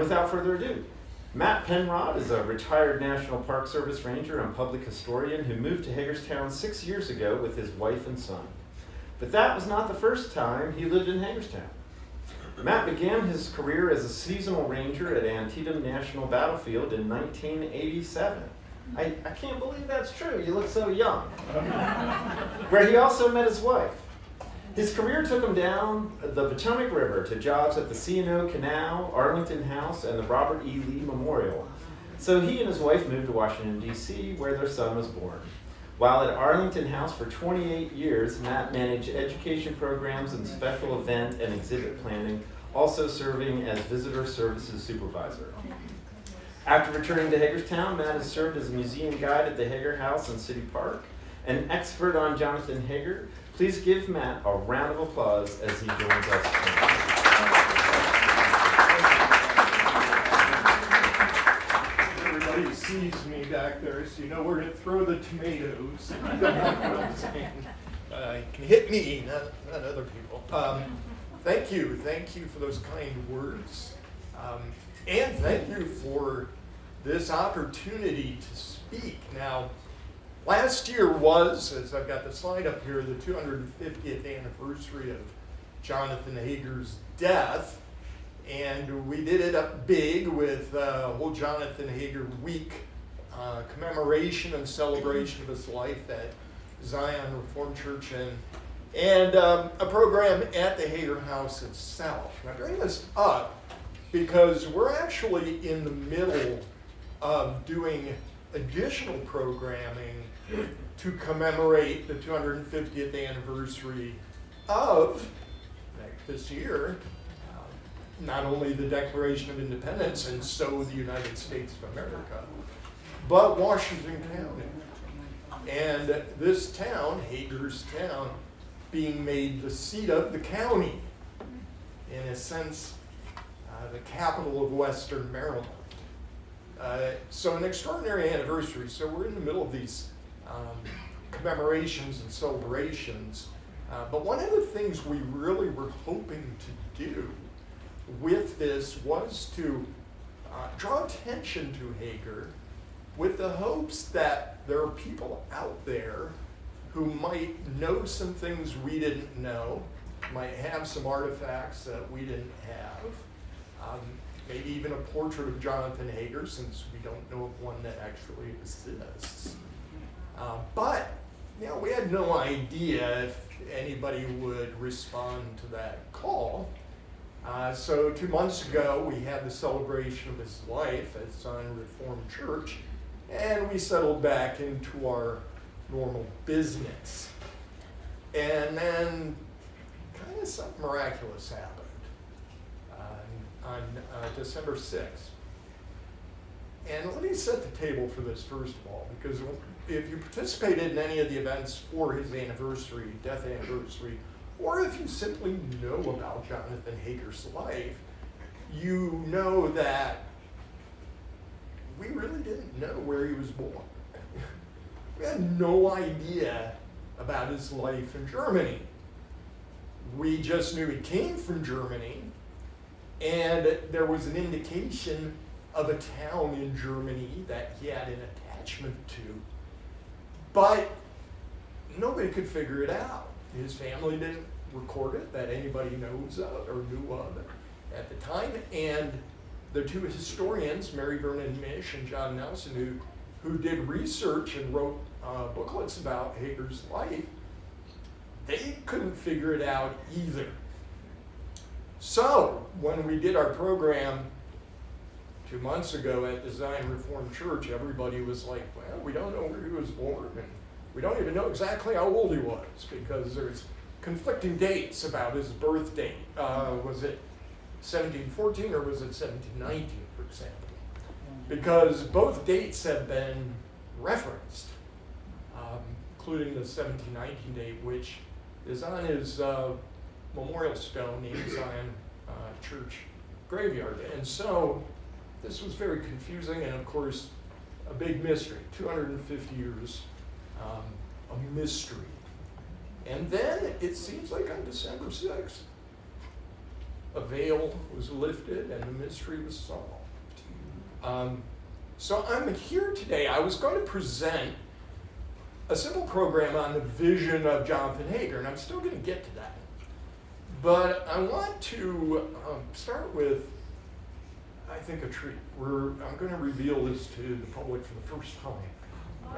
Without further ado, Matt Penrod is a retired National Park Service ranger and public historian who moved to Hagerstown 6 years ago with his wife and son. But that was not the first time he lived in Hagerstown. Matt began his career as a seasonal ranger at Antietam National Battlefield in 1987. I can't believe that's true, you look so young. Where he also met his wife. His career took him down the Potomac River to jobs at the C&O Canal, Arlington House, and the Robert E. Lee Memorial. So he and his wife moved to Washington, D.C., where their son was born. While at Arlington House for 28 years, Matt managed education programs and special event and exhibit planning, also serving as visitor services supervisor. After returning to Hagerstown, Matt has served as a museum guide at the Hager House in City Park, an expert on Jonathan Hager. Please give Matt a round of applause as he joins us tonight. Everybody sees me back there, so you know where to throw the tomatoes. You can hit me, not other people. Thank you for those kind words. And thank you for this opportunity to speak. Now, last year was, as I've got the slide up here, the 250th anniversary of Jonathan Hager's death. And we did it up big with a whole Jonathan Hager Week commemoration and celebration of his life at Zion Reformed Church and a program at the Hager House itself. Now, I bring this up because we're actually in the middle of doing additional programming to commemorate the 250th anniversary of, this year, not only the Declaration of Independence, and so the United States of America, but Washington County. And this town, Hagerstown, being made the seat of the county, in a sense, the capital of Western Maryland. So an extraordinary anniversary. So we're in the middle of these commemorations and celebrations. But one of the things we really were hoping to do with this was to draw attention to Hager with the hopes that there are people out there who might know some things we didn't know, might have some artifacts that we didn't have. Maybe even a portrait of Jonathan Hager, since we don't know of one that actually exists. But we had no idea if anybody would respond to that call. So 2 months ago, we had the celebration of his life at Zion Reformed Church, and we settled back into our normal business. And then kind of something miraculous happened. On December 6th. And let me set the table for this first of all, because if you participated in any of the events for his anniversary, death anniversary, or if you simply know about Jonathan Hager's life, you know that we really didn't know where he was born. We had no idea about his life in Germany. We just knew he came from Germany, and there was an indication of a town in Germany that he had an attachment to. But nobody could figure it out. His family didn't record it that anybody knows of or knew of at the time. And the two historians, Mary Vernon Mish and John Nelson, who did research and wrote booklets about Hager's life, they couldn't figure it out either. So, when we did our program 2 months ago at the Zion Reformed Church, everybody was like, well, we don't know where he was born, and we don't even know exactly how old he was, because there's conflicting dates about his birth date. Was it 1714 or was it 1719, for example? Because both dates have been referenced, including the 1719 date, which is on his memorial stone named Zion Church graveyard. And so this was very confusing and, of course, a big mystery. 250 years, a mystery. And then it seems like on December 6th, a veil was lifted and the mystery was solved. So I'm here today. I was going to present a simple program on the vision of Jonathan Hager, and I'm still going to get to that. But I want to start with, I think, a treat. I'm going to reveal this to the public for the first time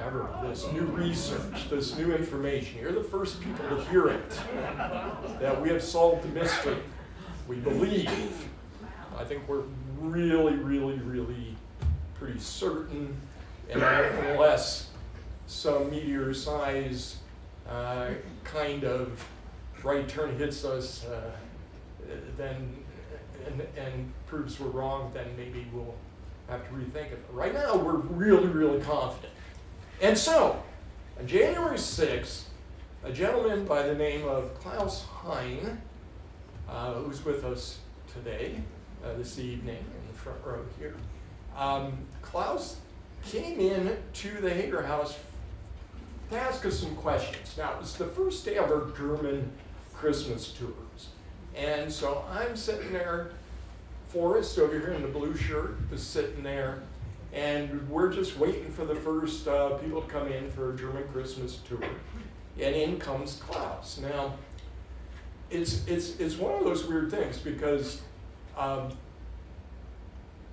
ever, this new research, this new information. You're the first people to hear it, that we have solved the mystery. We believe. I think we're really, really, really pretty certain, and unless some meteor-size kind of right turn hits us, and proves we're wrong, then maybe we'll have to rethink it. But right now, we're really, really confident. And so, on January 6th, a gentleman by the name of Klaus Hein, who's with us today, this evening, in the front row here, Klaus came in to the Hager House to ask us some questions. Now, it was the first day of our German Christmas tours. And so I'm sitting there, Forrest over here in the blue shirt is sitting there, and we're just waiting for the first people to come in for a German Christmas tour. And in comes Klaus. Now, it's one of those weird things because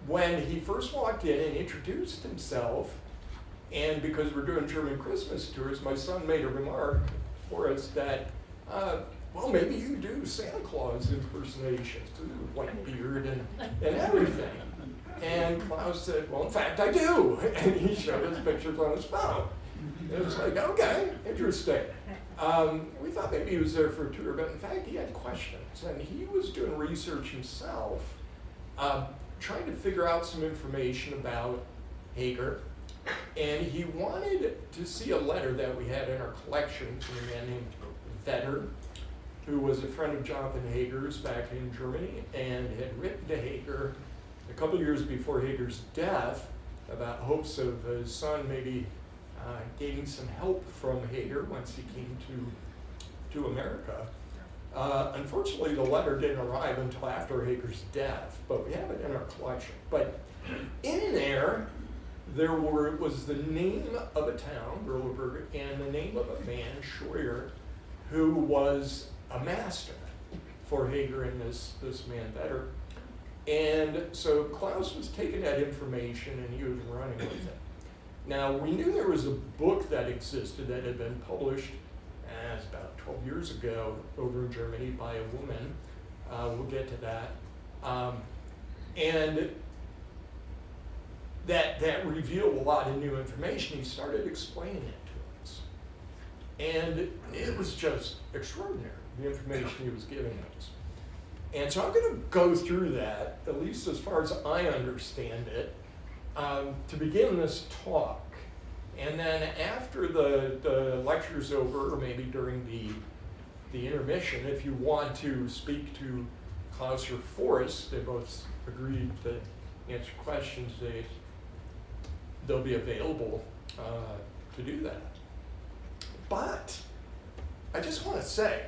when he first walked in and introduced himself, and because we're doing German Christmas tours, my son made a remark for us that, well, maybe you do Santa Claus impersonations, too, white beard and everything. And Klaus said, well, in fact, I do. And he showed us pictures on his phone. And it was like, okay, interesting. We thought maybe he was there for a tour, but in fact, he had questions. And he was doing research himself, trying to figure out some information about Hager. And he wanted to see a letter that we had in our collection from a man named Vetter, who was a friend of Jonathan Hager's back in Germany and had written to Hager a couple of years before Hager's death about hopes of his son maybe gaining some help from Hager once he came to America. Unfortunately, the letter didn't arrive until after Hager's death, but we have it in our collection. But in there was the name of a town, Berleburg, and the name of a man, Scheuer, who was a master for Hager and this man Vetter. And so Klaus was taking that information and he was running with it. Now, we knew there was a book that existed that had been published about 12 years ago over in Germany by a woman. We'll get to that. And that revealed a lot of new information. He started explaining it to us. And it was just extraordinary, the information he was giving us. And so I'm going to go through that, at least as far as I understand it, to begin this talk. And then after the lecture's over, or maybe during the intermission, if you want to speak to Klaus or Forrest, they both agreed to answer questions, they'll be available to do that. But I just want to say,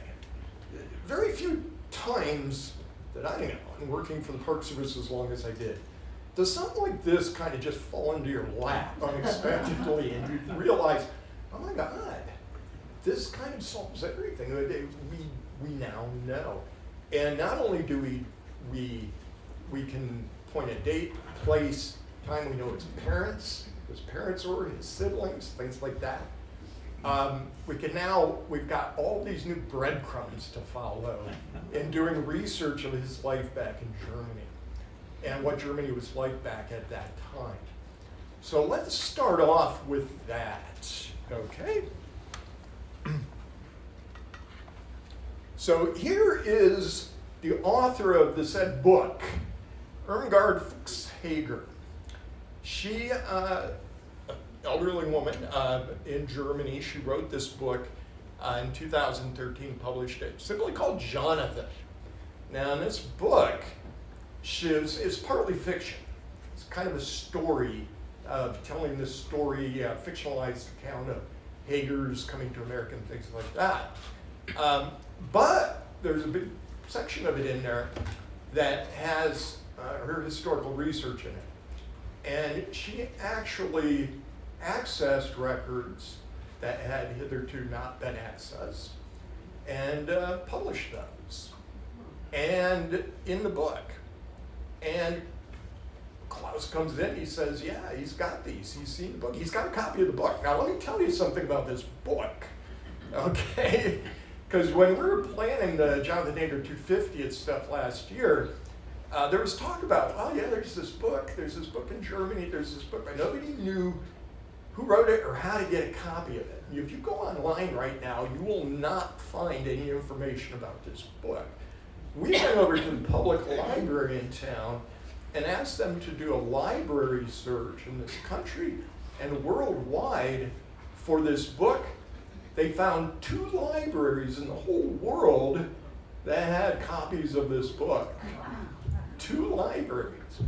very few times that I know, and working for the Park Service as long as I did, does something like this kind of just fall into your lap unexpectedly and you realize, oh my God, this kind of solves everything. We now know. And not only do we can point a date, place, time, we know his parents or his siblings, things like that. We've got all these new breadcrumbs to follow in doing research of his life back in Germany and what Germany was like back at that time. So let's start off with that, okay? So here is the author of the said book, Irmgard Hager. She, elderly woman in Germany, she wrote this book in 2013, published it, simply called Jonathan. Now in this book, it's partly fiction. It's kind of a story of telling this story, fictionalized account of Hager's coming to America and things like that. But there's a big section of it in there that has her historical research in it. And she actually accessed records that had hitherto not been accessed and published those. And in the book. And Klaus comes in, he says, yeah, he's got these. He's seen the book. He's got a copy of the book. Now, let me tell you something about this book, okay? Because when we were planning the Jonathan Hager 250th stuff last year, there was talk about, oh yeah, there's this book in Germany, there's this book, but nobody knew who wrote it or how to get a copy of it. If you go online right now, you will not find any information about this book. We went over to the public library in town and asked them to do a library search in this country and worldwide for this book. They found 2 libraries in the whole world that had copies of this book. 2 libraries.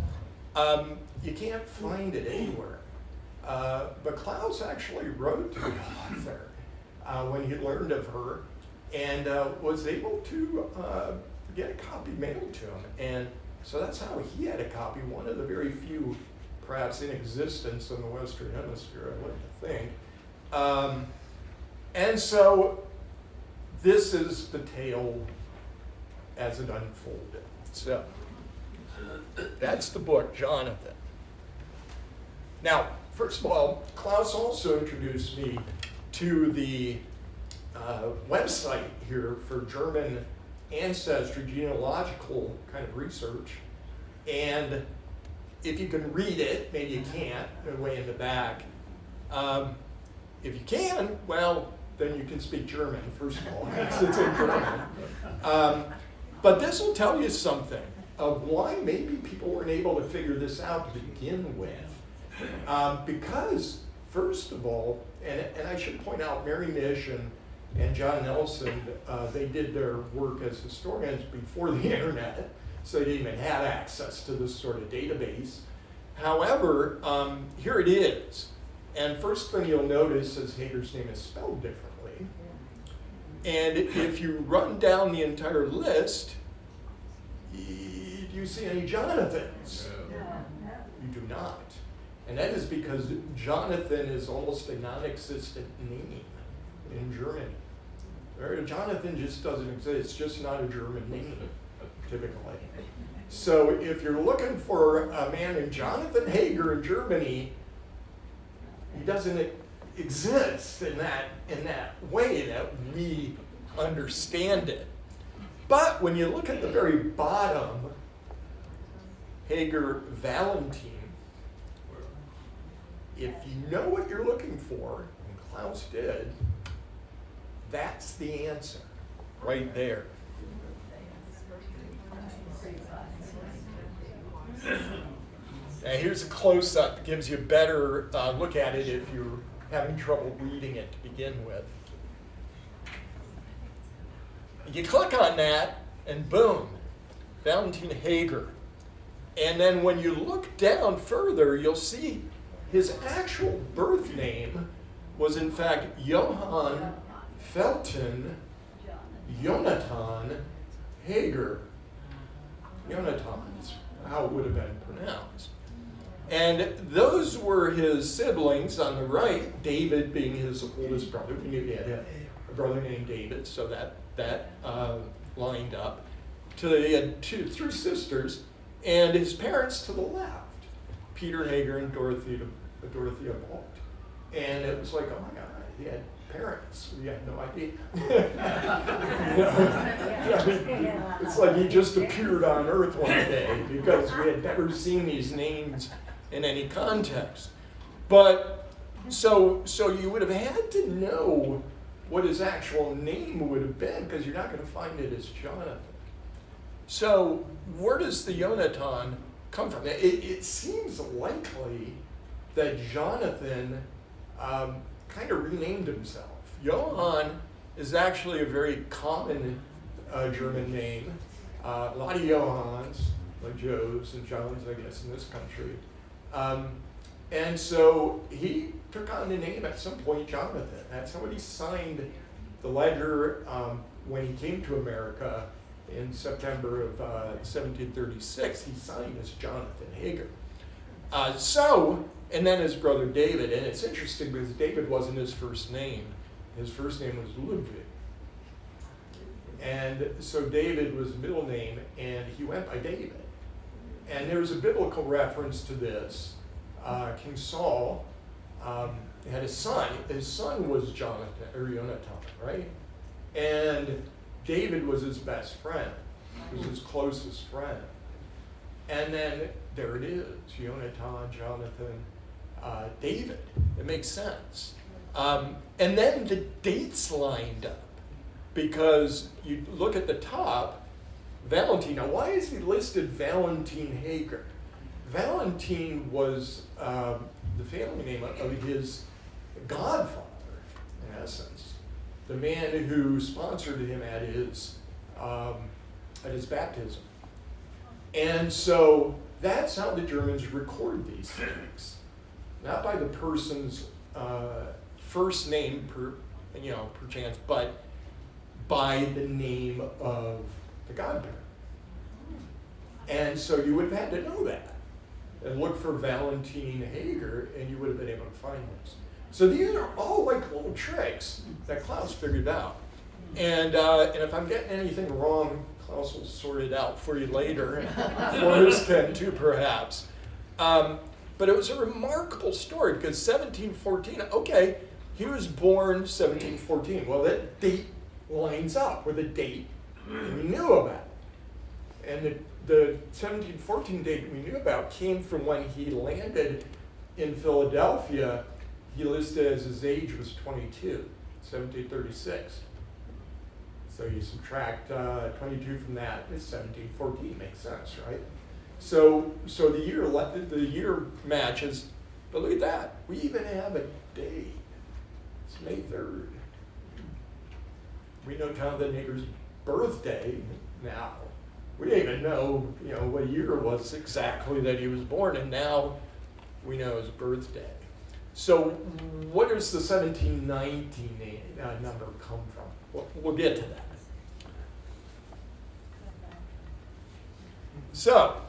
You can't find it anywhere. But Klaus actually wrote to the author when he learned of her and was able to get a copy mailed to him. And so that's how he had a copy, one of the very few perhaps in existence in the Western Hemisphere, I like to think. And so this is the tale as it unfolded. So that's the book, Jonathan. Now, first of all, Klaus also introduced me to the website here for German ancestry, genealogical kind of research. And if you can read it, maybe you can't, way in the back. If you can, well, then you can speak German, first of all, it's in German. But this will tell you something of why maybe people weren't able to figure this out to begin with. Because, first of all, and I should point out, Mary Nish and John Nelson, they did their work as historians before the internet, so they didn't even have access to this sort of database. However, here it is. And first thing you'll notice is Hager's name is spelled differently. And if you run down the entire list, do you see any Jonathans? You do not. And that is because Jonathan is almost a non-existent name in Germany. Jonathan just doesn't exist. It's just not a German name, typically. So if you're looking for a man named Jonathan Hager in Germany, he doesn't exist in that way that we understand it. But when you look at the very bottom, Hager Valentine, if you know what you're looking for, and Klaus did, that's the answer right there. Now here's a close-up, gives you a better look at it if you're having trouble reading it to begin with. You click on that, and boom, Valentine Hager. And then when you look down further, you'll see his actual birth name was in fact Johann Felton Jonathan Hager. Jonathan is how it would have been pronounced. And those were his siblings on the right, David being his oldest brother. We knew he had a brother named David, so that lined up. He had 3 sisters, and his parents to the left, Peter Hager and Dorothea Bolt. And it was like, oh my God, he had parents. We had no idea. It's like he just appeared on Earth one day because we had never seen these names in any context. But so you would have had to know what his actual name would have been because you're not going to find it as Jonathan. So where does the Jonathan come from? It seems likely that Jonathan kind of renamed himself. Johann is actually a very common German name. A lot of Johanns, like Joes and Johns, I guess, in this country. And so he took on the name at some point Jonathan. That's how he signed the ledger when he came to America in September of 1736, he signed as Jonathan Hager. And then his brother David, and it's interesting because David wasn't his first name. His first name was Ludwig. And so David was his middle name, and he went by David. And there's a biblical reference to this. King Saul had a son. His son was Jonathan, right? And David was his best friend. He was his closest friend. And then there it is, Jonathan, David. It makes sense. And then the dates lined up, because you look at the top, Valentine. Now, why is he listed Valentine Hager? Valentine was the family name of his godfather, in essence, the man who sponsored him at his baptism. And so that's how the Germans record these things, not by the person's first name, perchance, but by the name of the godparent. And so you would have had to know that and look for Valentine Hager, and you would have been able to find this. So these are all like little tricks that Klaus figured out. And if I'm getting anything wrong, Klaus will sort it out for you later, and Forrest can too, perhaps. But it was a remarkable story, because 1714, okay, he was born 1714. Well, that date lines up with a date we knew about. And the 1714 date we knew about came from when he landed in Philadelphia. He listed as his age was 22, 1736. So you subtract 22 from that, it's 1714, makes sense, right? So the year matches, but look at that. We even have a date. It's May 3rd. We know Jonathan Hager's birthday now. We didn't even know, what year it was exactly that he was born, and now we know his birthday. So what does the 1719 number come from? We'll get to that. So,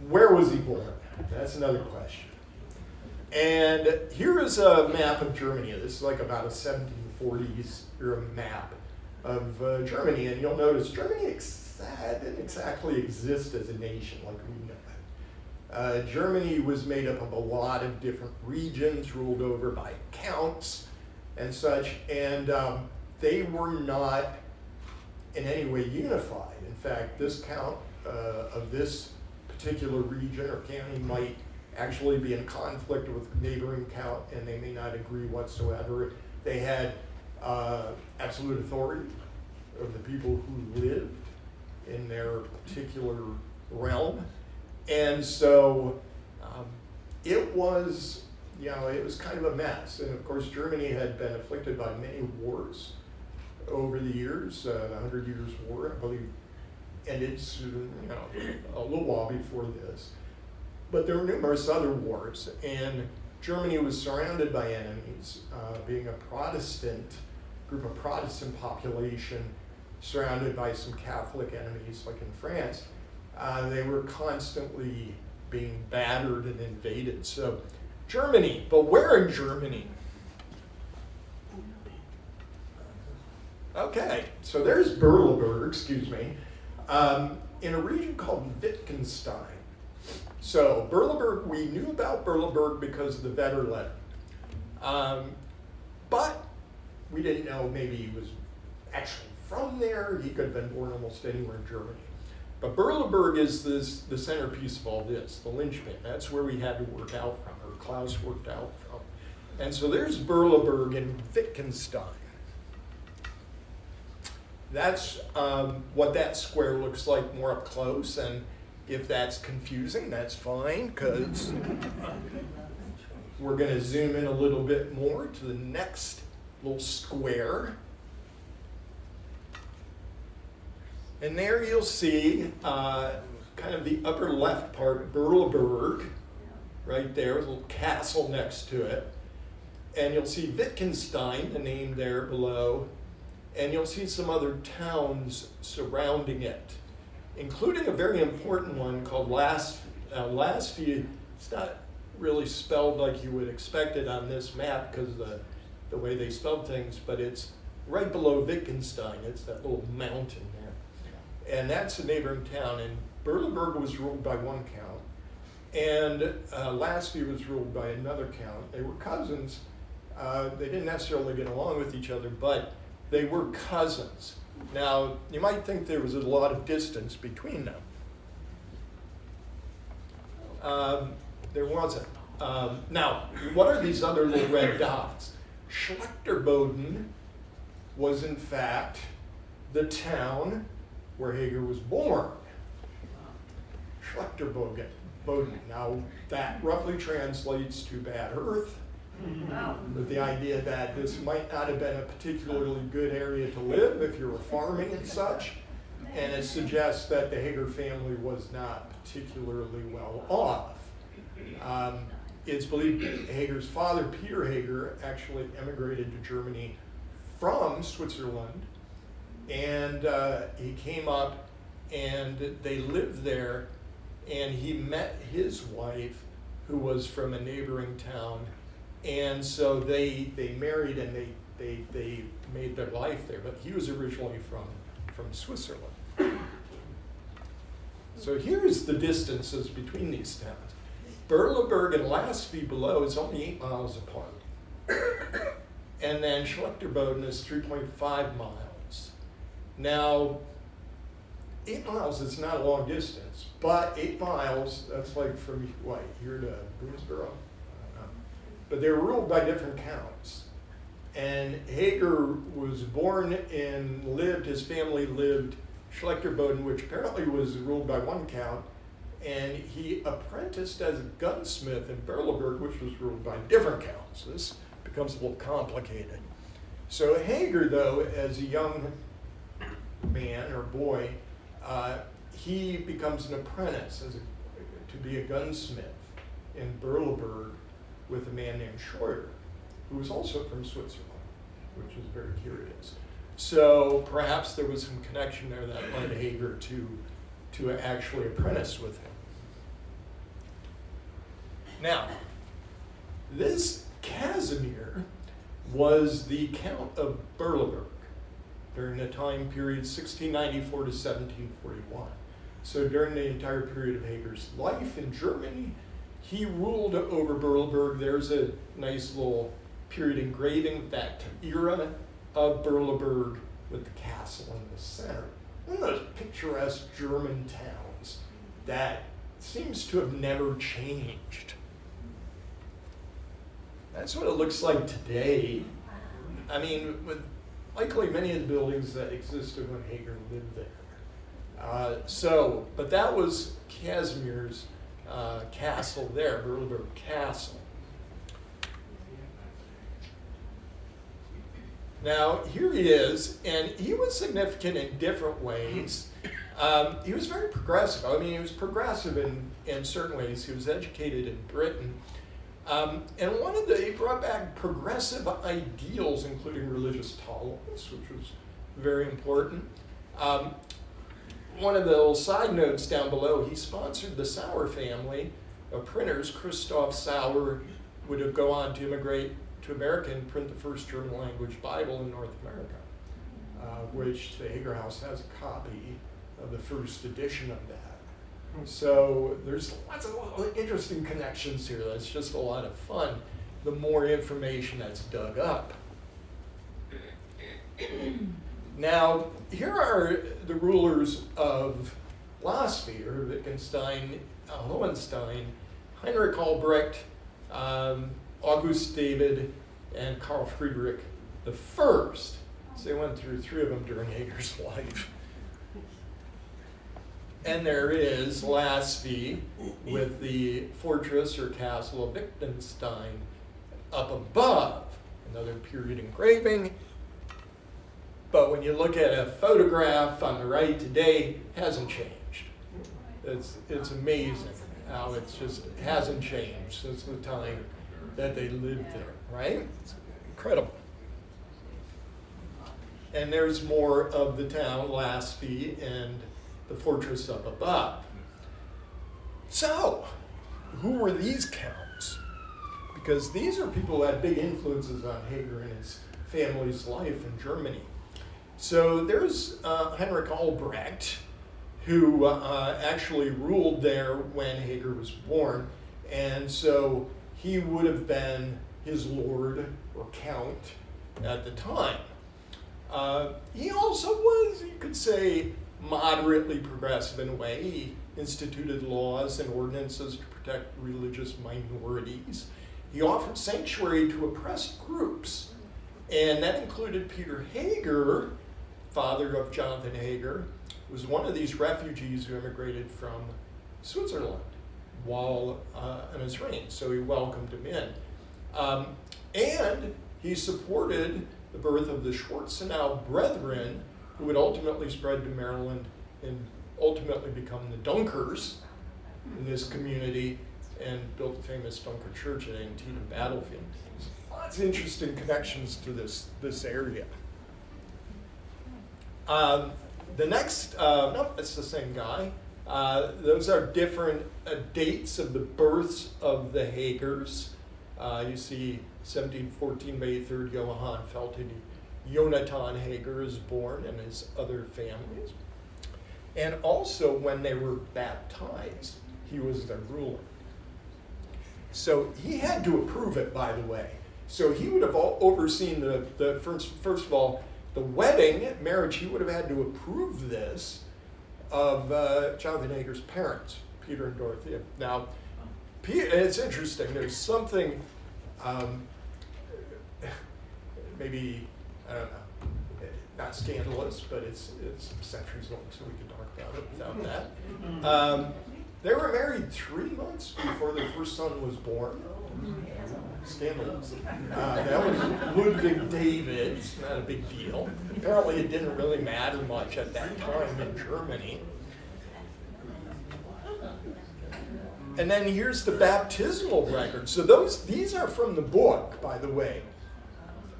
where was he born? That's another question. And here is a map of Germany. This is like about a 1740s era map of Germany. And you'll notice Germany didn't exactly exist as a nation like we know it. Germany was made up of a lot of different regions ruled over by counts and such. And they were not in any way unified. In fact, this count of this particular region or county might actually be in conflict with neighboring count, and they may not agree whatsoever. They had absolute authority of the people who lived in their particular realm, and so it was, it was kind of a mess. And of course, Germany had been afflicted by many wars over the years. The 100 Years' War, I believe, ended soon, a little while before this. But there were numerous other wars, and Germany was surrounded by enemies, being a Protestant group of Protestant population surrounded by some Catholic enemies, like in France. They were constantly being battered and invaded. So Germany, but where in Germany? Okay, so there's Berleburg, in a region called Wittgenstein. So Berleburg, we knew about Berleburg because of the Vetter letter. But we didn't know maybe he was actually from there. He could have been born almost anywhere in Germany. But Berleburg is the centerpiece of all this, the linchpin. That's where we had to work out from, or Klaus worked out from. And so there's Berleburg in Wittgenstein. That's what that square looks like more up close, and if that's confusing, that's fine, because we're going to zoom in a little bit more to the next little square. And there you'll see kind of the upper left part, Berleburg, right there, a little castle next to it. And you'll see Wittgenstein, the name there below. and you'll see some other towns surrounding it, including a very important one called Lasfey. It's not really spelled like you would expect it on this map because of the way they spelled things, but it's right below Wittgenstein. It's that little mountain there. And that's a neighboring town. And Berleburg was ruled by one count, and Lasfey was ruled by another count. They were cousins. They didn't necessarily get along with each other, but they were cousins. Now, you might think there was a lot of distance between them. There wasn't. Now, what are these other little red dots? Schlechterboden was, in fact, the town where Hager was born. Schlechterboden. Now, that roughly translates to bad earth, with the idea that this might not have been a particularly good area to live if you were farming and such, and it suggests that the Hager family was not particularly well off. It's believed Hager's father, Peter Hager, actually emigrated to Germany from Switzerland, and he came up and they lived there, and he met his wife, who was from a neighboring town, and so they married and they made their life there, but he was originally from Switzerland. So here's the distances between these towns. Berleburg and Lasfey below is only 8 miles apart. And then Schlechterboden is 3.5 miles. Now, 8 miles is not a long distance, but 8 miles, that's like from, what, here to Boonesboro? I don't know. But they were ruled by different counts. And Hager was born and lived, his family lived Schlechterboden, which apparently was ruled by one count, and he apprenticed as a gunsmith in Berleburg, which was ruled by different counts. This becomes a little complicated. So Hager, though, as a young man or boy, he becomes an apprentice to be a gunsmith in Berleburg with a man named Scheuer, who was also from Switzerland, which is very curious. So perhaps there was some connection there that led Hager to actually apprentice with him. Now, this Casimir was the Count of Berleburg during the time period 1694 to 1741. So during the entire period of Hager's life in Germany, he ruled over Berleburg. There's a nice little period engraving with that era of Berleburg with the castle in the center. One of those picturesque German towns that seems to have never changed. That's what it looks like today. I mean, with likely many of the buildings that existed when Hager lived there. But that was Casimir's castle there, Berleburg Castle. Now, here he is, and he was significant in different ways. He was very progressive. I mean, he was progressive in certain ways. He was educated in Britain. And he brought back progressive ideals, including religious tolerance, which was very important. One of the little side notes down below, he sponsored the Sauer family of printers. Christoph Sauer would go on to immigrate to America and print the first German language Bible in North America, which the Hager House has a copy of the first edition of that. So there's lots of interesting connections here. That's just a lot of fun, the more information that's dug up. Now, here are the rulers of Lasfey, or Wittgenstein, Hohenstein, Heinrich Albrecht, August David, and Karl Friedrich I. So they went through 3 of them during Hager's life. And there is Lasfey with the fortress or castle of Wittgenstein up above, another period engraving. But when you look at a photograph on the right today, it hasn't changed. It's amazing how it hasn't changed since the time that they lived there, right? It's incredible. And there's more of the town, Lasby, and the fortress up above. So, who were these counts? Because these are people who had big influences on Hager and his family's life in Germany. So there's Heinrich Albrecht, who actually ruled there when Hager was born. And so he would have been his lord or count at the time. He also was, you could say, moderately progressive in a way. He instituted laws and ordinances to protect religious minorities. He offered sanctuary to oppressed groups, and that included Peter Hager, father of Jonathan Hager, who was one of these refugees who immigrated from Switzerland while in his reign, so he welcomed him in. And he supported the birth of the Schwarzenau Brethren, who would ultimately spread to Maryland and ultimately become the Dunkers in this community and built the famous Dunker Church at Antietam Battlefield. There's lots of interesting connections to this area. The next, nope, it's the same guy. Those are different dates of the births of the Hagers. You see 1714, May 3rd, Johann Felton Jonathan Hager is born and his other families. And also when they were baptized, he was their ruler. So he had to approve it, by the way. So he would have overseen the first of all, the wedding, marriage. He would have had to approve this of Jonathan Hager's parents, Peter and Dorothea. Now, it's interesting. There's something, maybe, I don't know, not scandalous, but it's centuries old, so we can talk about it without that. They were married 3 months before their first son was born. Scandalous. That was Ludwig David. It's not a big deal. Apparently it didn't really matter much at that time in Germany. And then here's the baptismal record. So these are from the book, by the way.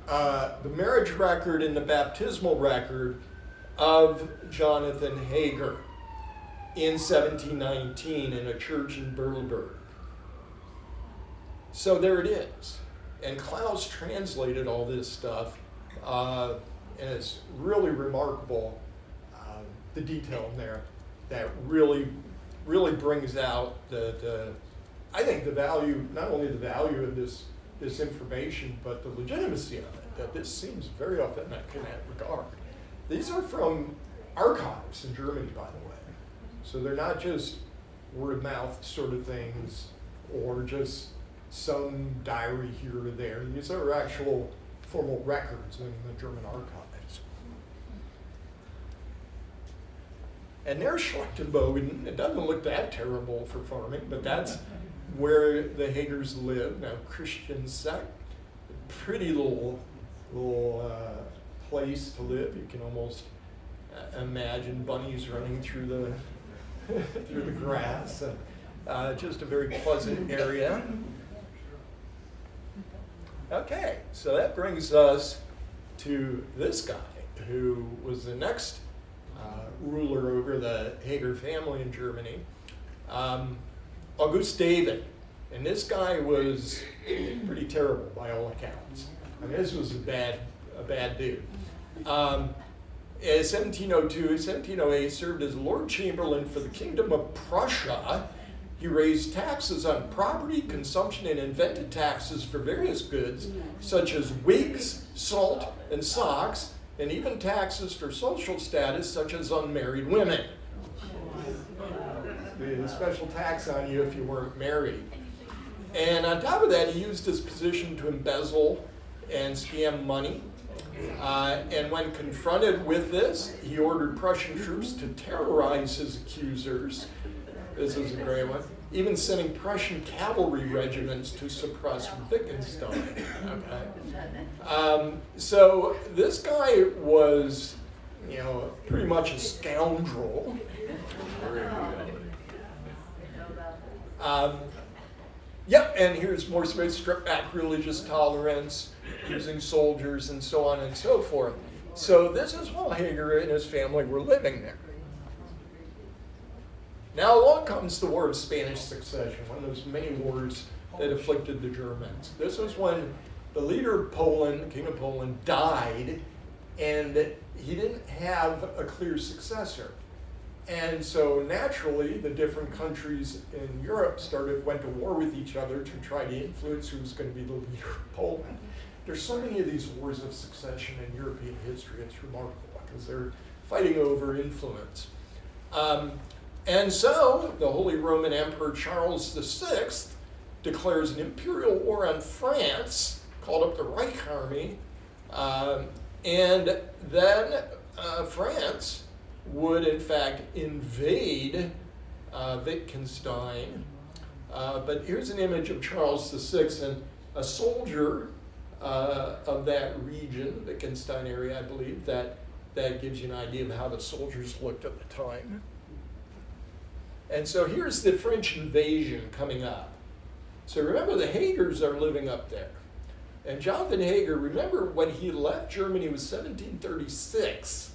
The marriage record and the baptismal record of Jonathan Hager in 1719 in a church in Berleburg. So there it is. And Klaus translated all this stuff, and it's really remarkable, the detail in there that really brings out I think the value, not only the value of this information, but the legitimacy of it, that this seems very authentic in that regard. These are from archives in Germany, by the way. So they're not just word of mouth sort of things or just some diary here or there. These are actual formal records in the German archives. And there's Schlechtenbogen. It doesn't look that terrible for farming, but that's where the Hagers live. Now, Christian sect, pretty little place to live. You can almost imagine bunnies running through the through the grass, and just a very pleasant area. Okay, so that brings us to this guy, who was the next ruler over the Hager family in Germany, August David. And this guy was pretty terrible by all accounts. I mean, this was a bad dude. In 1702, 1708, served as Lord Chamberlain for the Kingdom of Prussia. He raised taxes on property, consumption, and invented taxes for various goods, such as wigs, salt, and socks, and even taxes for social status, such as unmarried women. A special tax on you if you weren't married. And on top of that, he used his position to embezzle and scam money. And when confronted with this, he ordered Prussian troops to terrorize his accusers. This is a great one. Even sending Prussian cavalry regiments to suppress Wittgenstein. Okay. So this guy was, pretty much a scoundrel. And here's more space, stripped back religious tolerance, using soldiers and so on and so forth. So this is while Hager and his family were living there. Now along comes the War of Spanish Succession, one of those many wars that afflicted the Germans. This was when the leader of Poland, the King of Poland, died, and he didn't have a clear successor. And so naturally, the different countries in Europe went to war with each other to try to influence who was going to be the leader of Poland. There's so many of these wars of succession in European history, it's remarkable, because they're fighting over influence. And so, the Holy Roman Emperor Charles VI declares an imperial war on France, called up the Reich Army, and then France would in fact invade Wittgenstein. But here's an image of Charles VI and a soldier of that region, Wittgenstein area, I believe. That gives you an idea of how the soldiers looked at the time. And so here's the French invasion coming up. So remember, the Hagers are living up there. And Jonathan Hager, remember when he left Germany, it was 1736.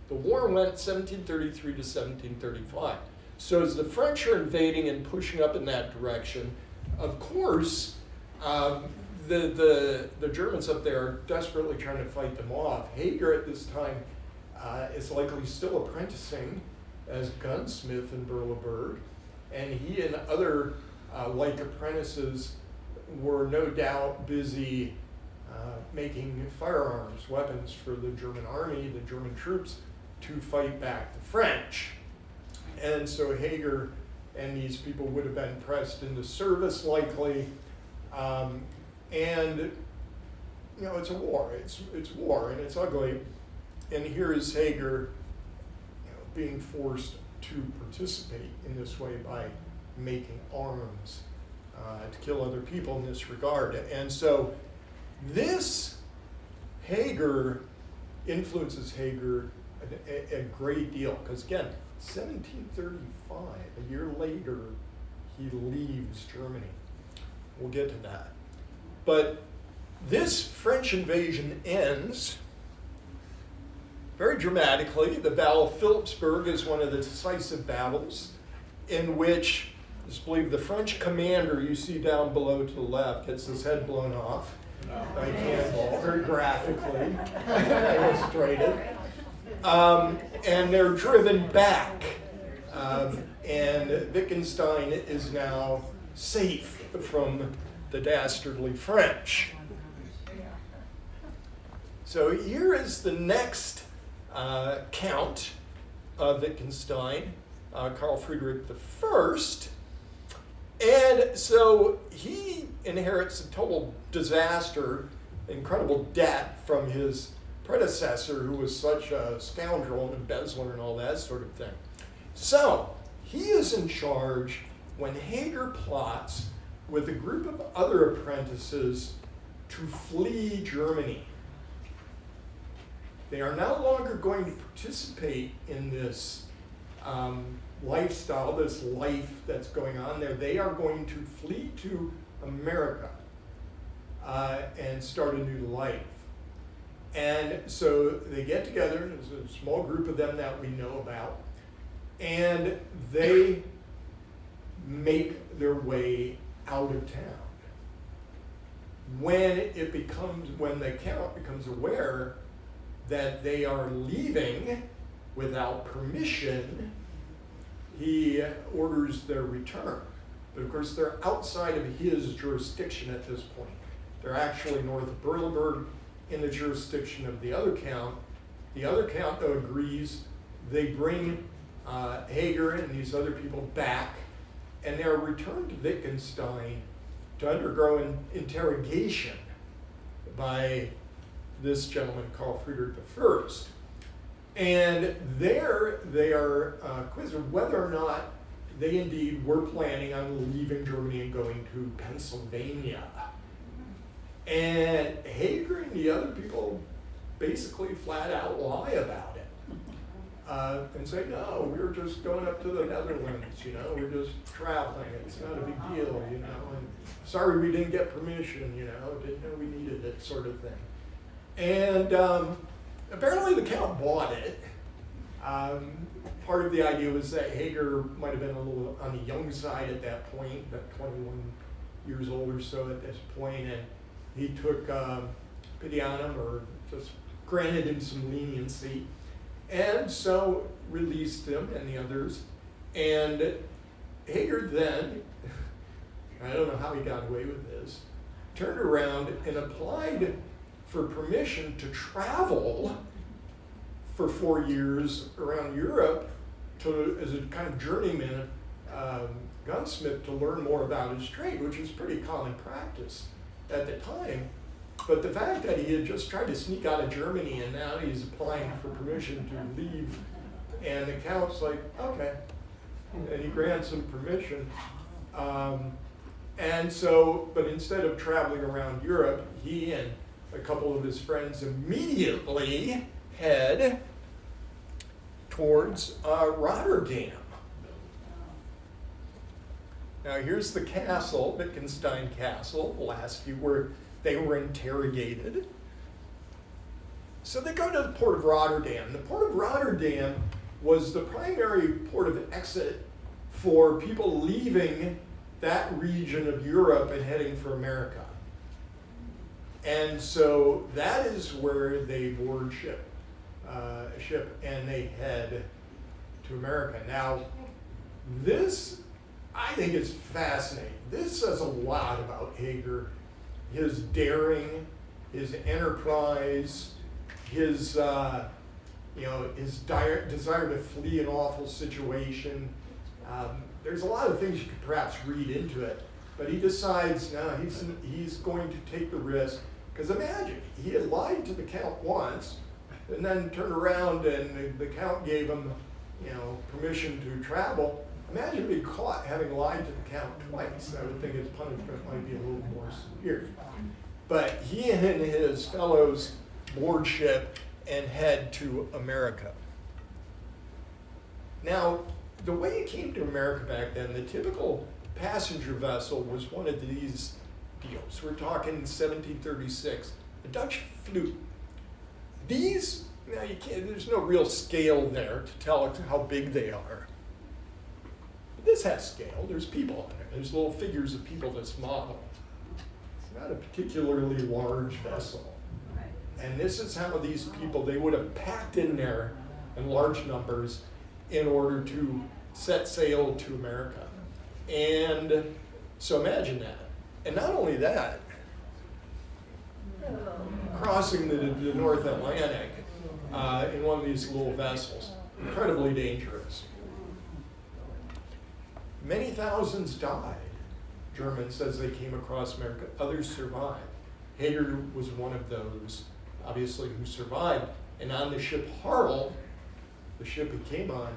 The war went 1733 to 1735. So as the French are invading and pushing up in that direction, of course, the Germans up there are desperately trying to fight them off. Hager at this time is likely still apprenticing as gunsmith in Berleburg, and he and other like apprentices were no doubt busy making firearms, weapons for the German army, the German troops, to fight back the French. And so Hager and these people would have been pressed into service likely, and you know, it's a war, it's war, and it's ugly. And here is Hager being forced to participate in this way by making arms to kill other people in this regard. And so this Hager influences Hager a great deal, because again, 1735, a year later, he leaves Germany. We'll get to that. But this French invasion ends very dramatically. The Battle of Philipsburg is one of the decisive battles in which, it's believed, the French commander you see down below to the left gets his head blown off by a cannonball, very graphically illustrated. And they're driven back. And Wittgenstein is now safe from the dastardly French. So here is the next count of Wittgenstein, Karl Friedrich I. And so he inherits a total disaster, incredible debt from his predecessor, who was such a scoundrel and embezzler and all that sort of thing. So he is in charge when Hager plots with a group of other apprentices to flee Germany. They are no longer going to participate in this lifestyle, this life that's going on there. They are going to flee to America and start a new life. And so they get together, there's a small group of them that we know about, and they make their way out of town. When the Count becomes aware that they are leaving without permission, he orders their return. But of course, they're outside of his jurisdiction at this point. They're actually north of Berleburg, in the jurisdiction of the other Count. The other Count, though, agrees. They bring Hager and these other people back, and they are returned to Wittgenstein to undergo an interrogation by this gentleman, Karl Friedrich I. And there they are quizzed whether or not they indeed were planning on leaving Germany and going to Pennsylvania. And Hager and the other people basically flat out lie about it and say, no, we were just going up to the Netherlands, we're just traveling, it's not a big deal, and sorry we didn't get permission, didn't know we needed it, sort of thing. And apparently the Count bought it. Part of the idea was that Hager might have been a little on the young side at that point, about 21 years old or so at this point, and he took pity on him, or just granted him some leniency, and so released him and the others. And Hager then, I don't know how he got away with this, turned around and applied for permission to travel for 4 years around Europe as a kind of journeyman gunsmith to learn more about his trade, which was pretty common practice at the time. But the fact that he had just tried to sneak out of Germany and now he's applying for permission to leave, and the Count's like, okay, and he grants him permission. And so, but instead of traveling around Europe, he and a couple of his friends immediately head towards Rotterdam. Now here's the castle, Wittgenstein Castle, the last few where they were interrogated. So they go to the port of Rotterdam. The port of Rotterdam was the primary port of exit for people leaving that region of Europe and heading for America. And so that is where they board a ship and they head to America. Now, this, I think, is fascinating. This says a lot about Hager, his daring, his enterprise, his his desire to flee an awful situation. There's a lot of things you could perhaps read into it, but he decides now he's going to take the risk. Because imagine, he had lied to the Count once, and then turned around and the Count gave him, permission to travel. Imagine being caught having lied to the Count twice. I would think his punishment might be a little more severe. But he and his fellows board ship and head to America. Now, the way it came to America back then, the typical passenger vessel was one of these deals. We're talking 1736, the Dutch Vloot. These, there's no real scale there to tell how big they are. But this has scale. There's people in there. There's little figures of people that's modeled. It's not a particularly large vessel. And this is how these people, they would have packed in there in large numbers in order to set sail to America. And so imagine that. And not only that, crossing the North Atlantic in one of these little vessels, incredibly dangerous. Many thousands died, Germans, as they came across America. Others survived. Hager was one of those, obviously, who survived. And on the ship Harl, the ship he came on,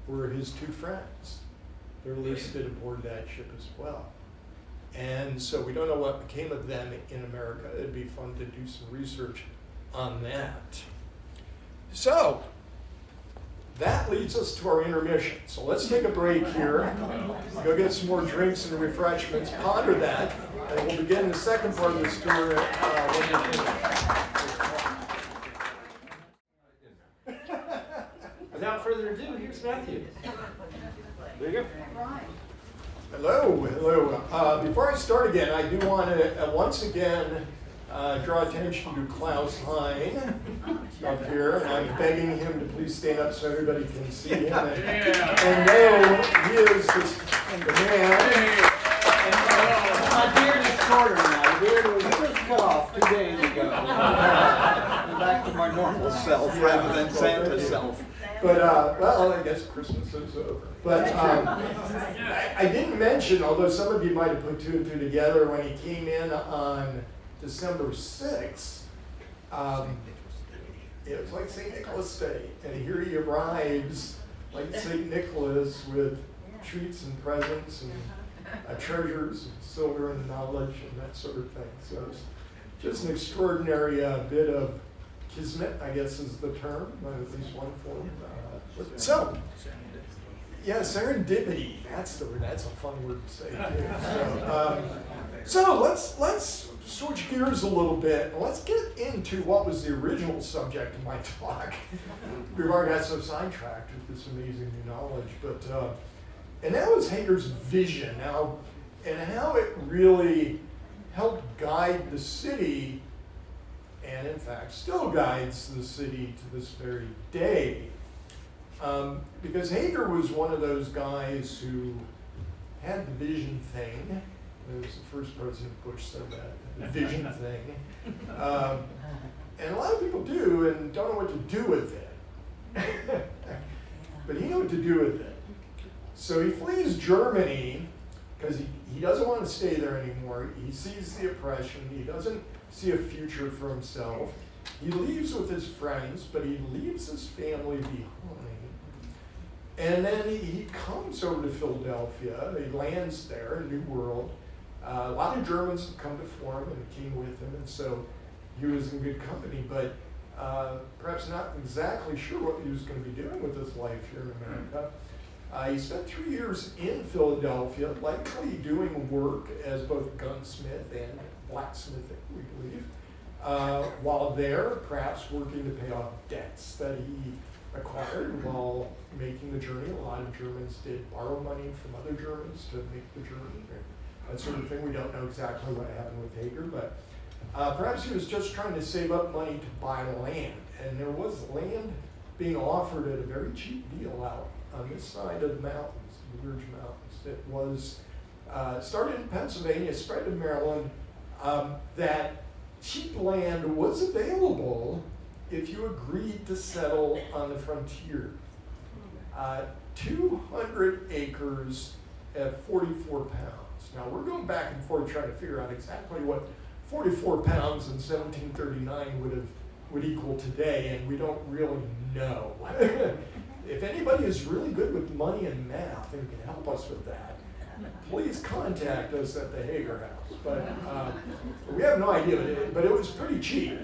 were his two friends. They're listed aboard that ship as well. And so we don't know what became of them in America. It'd be fun to do some research on that. So that leads us to our intermission. So let's take a break here, go get some more drinks and refreshments, ponder that, and we'll begin the second part of the story when we're finished. Without further ado, here's Matthew. There you go. Hello. Before I start again, I do want to once again draw attention to Klaus Hein up here. I'm begging him to please stand up so everybody can see him and know he is the man. My beard is shorter now. The beard was just cut off 2 days ago. I'm back to my normal self rather than Santa's self. But, well, I guess Christmas is over. But I didn't mention, although some of you might have put two and two together, when he came in on December 6th, it was like St. Nicholas Day. And here he arrives like St. Nicholas with treats and presents and treasures, and silver and knowledge and that sort of thing. So it's just an extraordinary bit of kismet, I guess is the term, at least one form. So, yeah, serendipity. That's the word. That's a fun word to say too. So let's switch gears a little bit, and let's get into what was the original subject of my talk. We've already got so sidetracked with this amazing new knowledge, but and that was Hager's vision now, and how it really helped guide the city, and in fact still guides the city to this very day. Because Hager was one of those guys who had the vision thing. It was the first President Bush said that, the vision thing. And a lot of people do and don't know what to do with it. But he knew what to do with it. So he flees Germany because he doesn't want to stay there anymore. He sees the oppression. He doesn't see a future for himself. He leaves with his friends, but he leaves his family behind. And then he comes over to Philadelphia. He lands there, New World. A lot of Germans had come to form and came with him, and so he was in good company, but perhaps not exactly sure what he was going to be doing with his life here in America. He spent 3 years in Philadelphia, likely doing work as both gunsmith and blacksmith, we believe. While there, perhaps working to pay off debts that he acquired while making the journey. A lot of Germans did borrow money from other Germans to make the journey. That sort of thing. We don't know exactly what happened with Hager, but perhaps he was just trying to save up money to buy land. And there was land being offered at a very cheap deal out on this side of the mountains, the Blue Ridge Mountains. It was started in Pennsylvania, spread to Maryland. That cheap land was available if you agreed to settle on the frontier. 200 acres at 44 pounds. Now we're going back and forth trying to figure out exactly what 44 pounds in 1739 would equal today, and we don't really know. If anybody is really good with money and math and can help us with that, please contact us at the Hager House. But we have no idea, but it was pretty cheap.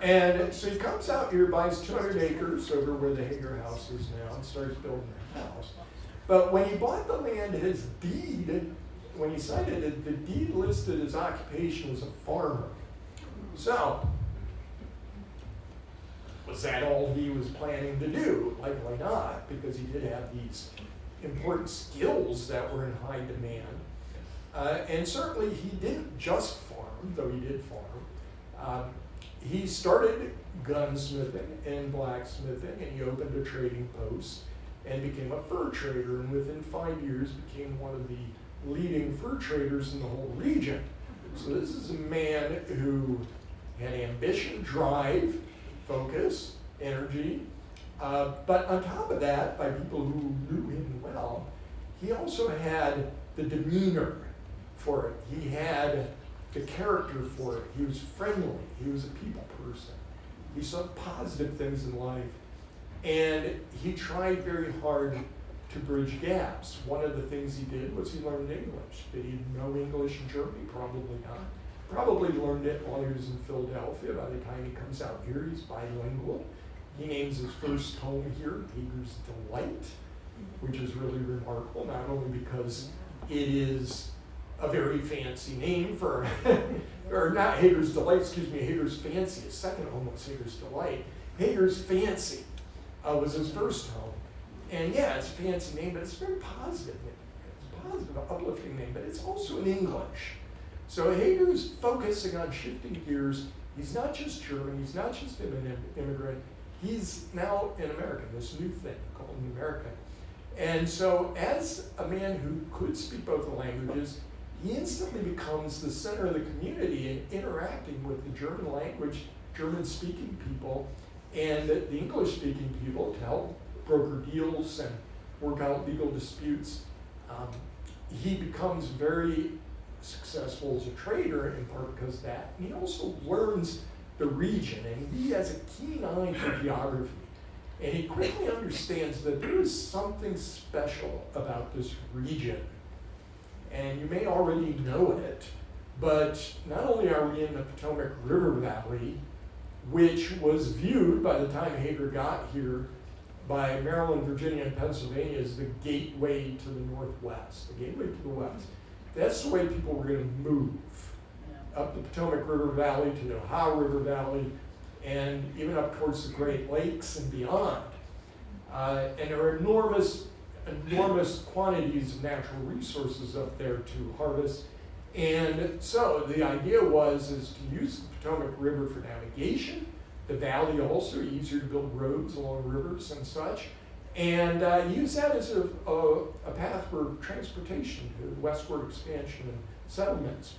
And so he comes out here, buys 200 acres over where the Hager House is now, and starts building the house. But when he bought the land, his deed, when he signed it, the deed listed his occupation as a farmer. So, was that all he was planning to do? Likely not, because he did have these important skills that were in high demand. And certainly he didn't just farm, though he did farm. He started gunsmithing and blacksmithing, and he opened a trading post and became a fur trader, and within 5 years became one of the leading fur traders in the whole region. So this is a man who had ambition, drive, focus, energy, but on top of that, by people who knew him well, he also had the demeanor for it. He had the character for it. He was friendly. He was a people person. He saw positive things in life. And he tried very hard to bridge gaps. One of the things he did was he learned English. Did he know English in Germany? Probably not. Probably learned it while he was in Philadelphia. By the time he comes out here, he's bilingual. He names his first home here Hager's Delight, which is really remarkable, not only because it is a very fancy name for, or not Hager's Delight, excuse me, Hager's Fancy. His second home was Hager's Delight. Hager's Fancy was his first home. And yeah, it's a fancy name, but it's a very positive name. It's a positive, uplifting name, but it's also in English. So Hager's focusing on shifting gears. He's not just German, he's not just an immigrant, he's now an American, this new thing called an American. And so as a man who could speak both the languages, he instantly becomes the center of the community in interacting with the German language, German-speaking people, and the English-speaking people to help broker deals and work out legal disputes. He becomes very successful as a trader, in part because of that. And he also learns the region, and he has a keen eye for geography. And he quickly understands that there is something special about this region. And you may already know it, but not only are we in the Potomac River Valley, which was viewed by the time Hager got here by Maryland, Virginia, and Pennsylvania as the gateway to the Northwest, the gateway to the West. That's the way people were going to move. up the Potomac River Valley to the Ohio River Valley, and even up towards the Great Lakes and beyond. And there are enormous quantities of natural resources up there to harvest. And so the idea is to use the Potomac River for navigation, the valley also, easier to build roads along rivers and such, and use that as a path for transportation to westward expansion and settlements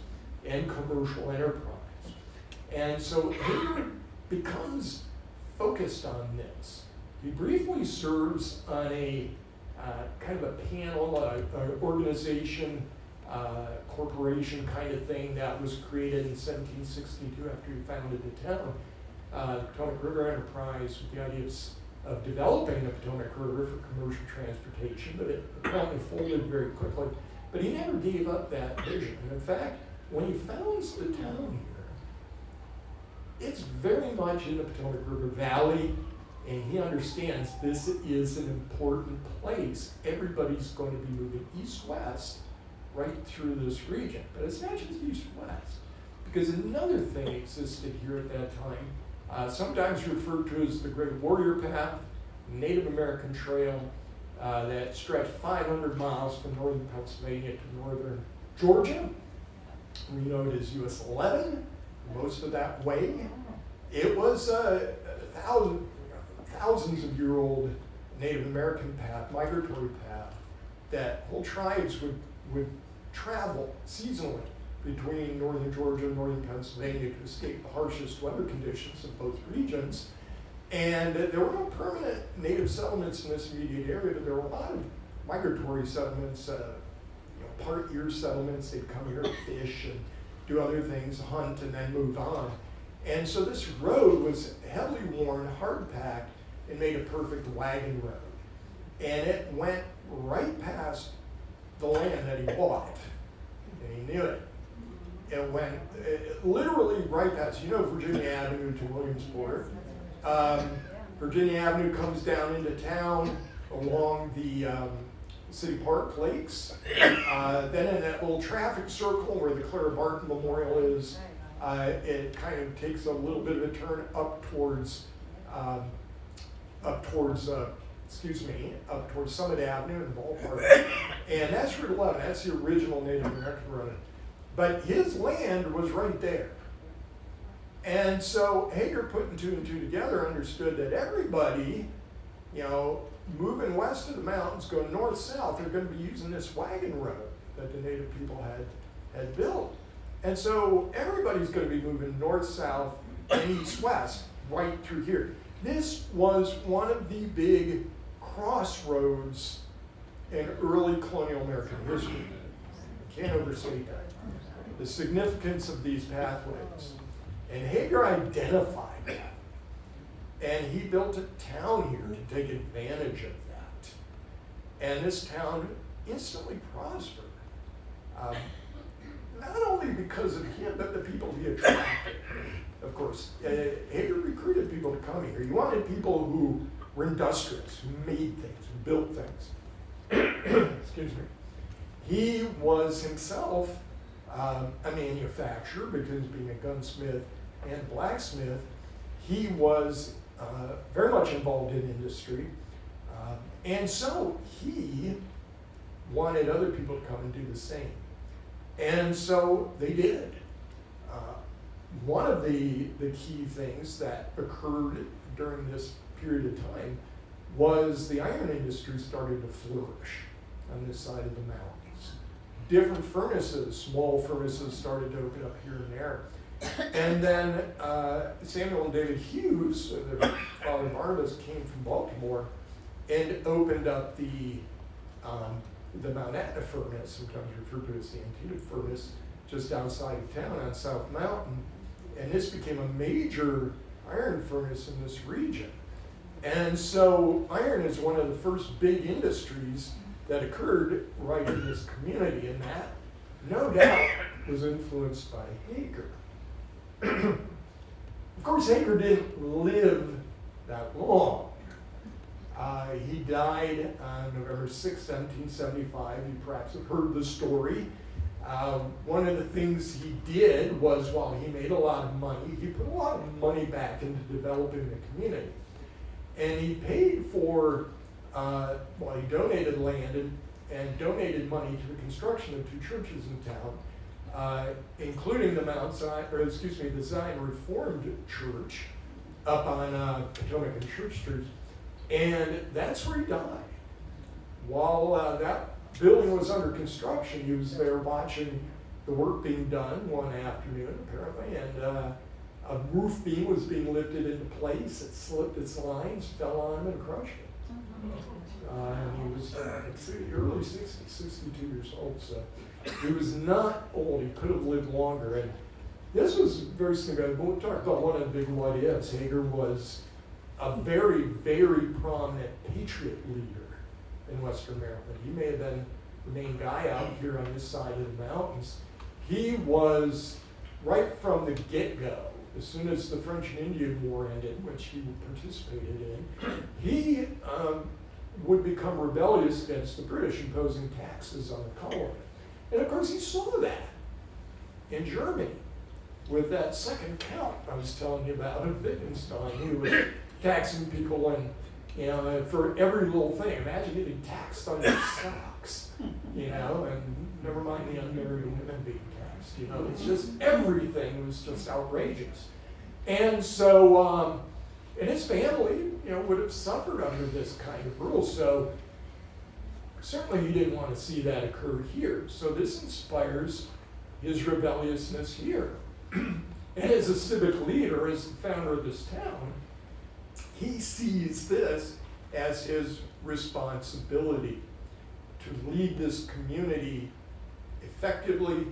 and commercial enterprise. And so Hager becomes focused on this. He briefly serves on a kind of a panel, an organization, corporation kind of thing that was created in 1762 after he founded the town, Potomac River Enterprise, with the idea of developing the Potomac River for commercial transportation, but it apparently folded very quickly. But he never gave up that vision. And in fact, when he founds the town here, it's very much in the Potomac River Valley, and he understands this is an important place. Everybody's going to be moving east-west right through this region. But it's not just east-west, because another thing existed here at that time, sometimes referred to as the Great Warrior Path, Native American Trail, that stretched 500 miles from northern Pennsylvania to northern Georgia. We know it as US 11, most of that way. It was a thousands of year old Native American path, migratory path, that whole tribes would travel seasonally between northern Georgia and northern Pennsylvania to escape the harshest weather conditions of both regions. And there were no permanent native settlements in this immediate area, but there were a lot of migratory settlements, part-year settlements. They'd come here to fish and do other things, hunt, and then move on. And so this road was heavily worn, hard-packed, and made a perfect wagon road. And it went right past the land that he bought, and he knew it. It went literally right past, Virginia Avenue to Williamsport. Virginia Avenue comes down into town along the City Park Lakes. Then in that little traffic circle where the Clara Barton Memorial is, it kind of takes a little bit of a turn up towards Summit Avenue and Ballpark. And that's Route 11, that's the original Native American road. But his land was right there. And so Hager, putting two and two together, understood that everybody, moving west of the mountains, going north-south, they're going to be using this wagon road that the native people had built. And so everybody's going to be moving north-south and east-west right through here. This was one of the big crossroads in early colonial American history. Can't overstate that. The significance of these pathways. And Hager identified that. And he built a town here to take advantage of that. And this town instantly prospered. Not only because of him, but the people he attracted. Of course, Hager recruited people to come here. He wanted people who were industrious, who made things, who built things. Excuse me. He was himself a manufacturer, because being a gunsmith and blacksmith, he was very much involved in industry. And so he wanted other people to come and do the same. And so they did. One of the key things that occurred during this period of time was the iron industry started to flourish on this side of the mountains. Different furnaces, small furnaces, started to open up here and there. And then Samuel and David Hughes, their father Barnabas, came from Baltimore and opened up the Mount Etna furnace, sometimes referred to as the Antietam furnace, just outside of town on South Mountain. And this became a major iron furnace in this region. And so iron is one of the first big industries that occurred right in this community, and that, no doubt, was influenced by Hager. Of course, Hager didn't live that long. He died on November 6, 1775. You perhaps have heard the story. One of the things he did was, while he made a lot of money, he put a lot of money back into developing the community. And he paid for, he donated land and donated money to the construction of 2 churches in town, including the Zion Reformed Church up on Potomac and Church Street. And that's where he died. While that building was under construction, he was there watching the work being done one afternoon, apparently, and a roof beam was being lifted into place. It slipped its lines, fell on him, and crushed him. And he was early 60s, 62 years old, so he was not old. He could have lived longer. And this was very significant. We'll talk about one of the big what ifs. Hager was a very, very prominent patriot leader in Western Maryland. He may have been the main guy out here on this side of the mountains. He was, right from the get-go, as soon as the French and Indian War ended, which he participated in, he would become rebellious against the British, imposing taxes on the colony. And of course he saw that in Germany with that second count I was telling you about of Wittgenstein. He was taxing people and for every little thing. Imagine getting taxed on your socks, and never mind the unmarried women being taxed. It's just everything was just outrageous. And so, and his family, would have suffered under this kind of rule. So certainly he didn't want to see that occur here. So this inspires his rebelliousness here. And as a civic leader, as the founder of this town, he sees this as his responsibility to lead this community effectively,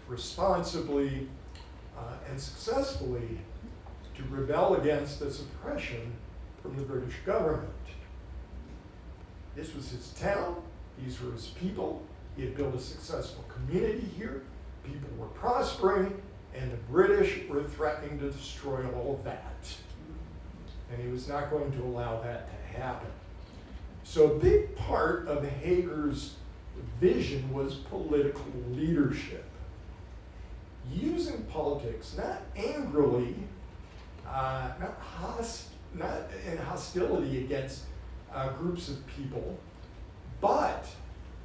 responsibly, and successfully to rebel against this oppression from the British government. This was his town. These were his people. He had built a successful community here. People were prospering, and the British were threatening to destroy all of that. And he was not going to allow that to happen. So a big part of Hager's vision was political leadership. Using politics, not angrily, not in hostility against groups of people, but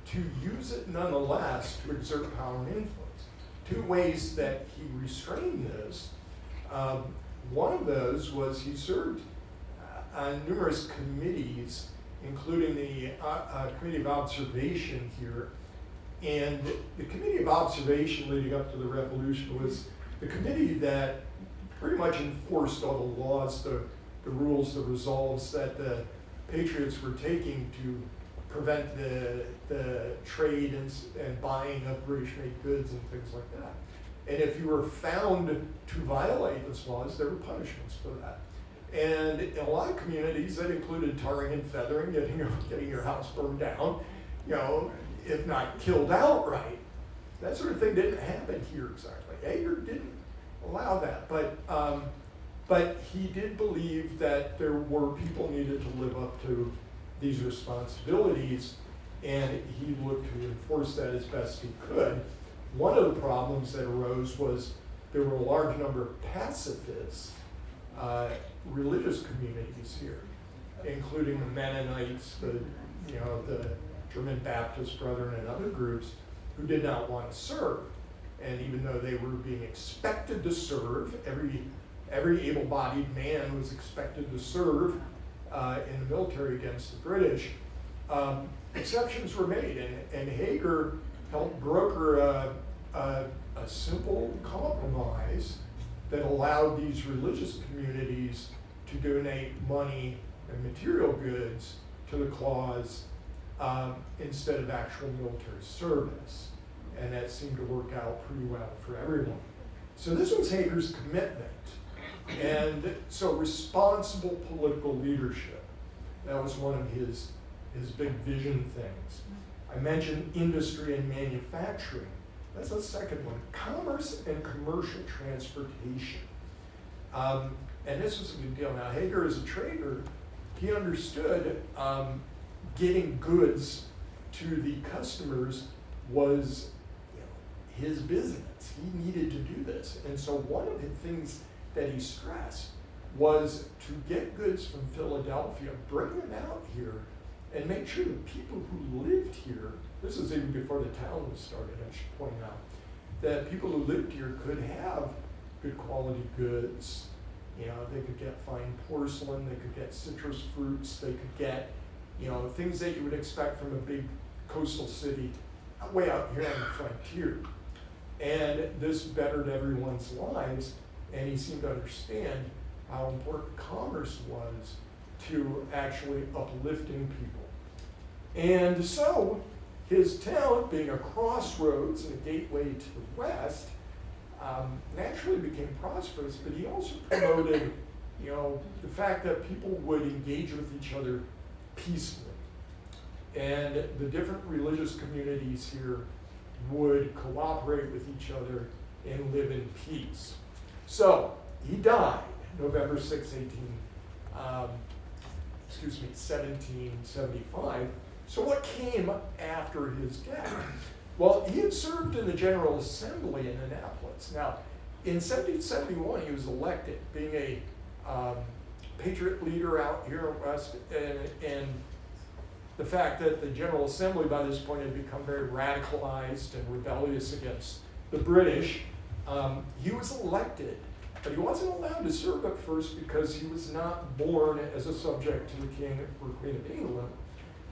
to use it nonetheless to exert power and influence. 2 ways that he restrained this. One of those was he served on numerous committees, including the Committee of Observation here. And the Committee of Observation leading up to the Revolution was the committee that pretty much enforced all the laws, the rules, the resolves that the Patriots were taking to prevent the trade and buying of British-made goods and things like that. And if you were found to violate those laws, there were punishments for that. And in a lot of communities, that included tarring and feathering, getting your house burned down, if not killed outright. That sort of thing didn't happen here exactly. Hager didn't allow that, but he did believe that there were people needed to live up to these responsibilities, and he looked to enforce that as best he could. One of the problems that arose was there were a large number of pacifists, religious communities here, including the Mennonites, the German Baptist Brethren, and other groups who did not want to serve. And even though they were being expected to serve, every able-bodied man was expected to serve in the military against the British, exceptions were made, and Hager helped broker a simple compromise that allowed these religious communities to donate money and material goods to the cause instead of actual military service. And that seemed to work out pretty well for everyone. So this was Hager's commitment. And so responsible political leadership, that was one of his big vision things. I mentioned industry and manufacturing. That's the second one. Commerce and commercial transportation. And this was a big deal. Now, Hager, as a trader, he understood getting goods to the customers was his business. He needed to do this. And so one of the things that he stressed was to get goods from Philadelphia, bring them out here, and make sure the people who lived here, this is even before the town was started, I should point out, that people who lived here could have good quality goods. You know, they could get fine porcelain, they could get citrus fruits, they could get, you know, things that you would expect from a big coastal city way out here on the frontier. And this bettered everyone's lives, and he seemed to understand how important commerce was to actually uplifting people. And so, his town, being a crossroads and a gateway to the west, naturally became prosperous, but he also promoted, you know, the fact that people would engage with each other peacefully. And the different religious communities here would cooperate with each other and live in peace. So, he died November 6, 1775. So what came after his death? Well, he had served in the General Assembly in Annapolis. Now, in 1771, he was elected, being a patriot leader out here west, and the fact that the General Assembly by this point had become very radicalized and rebellious against the British, he was elected. But he wasn't allowed to serve at first because he was not born as a subject to the King or Queen of England.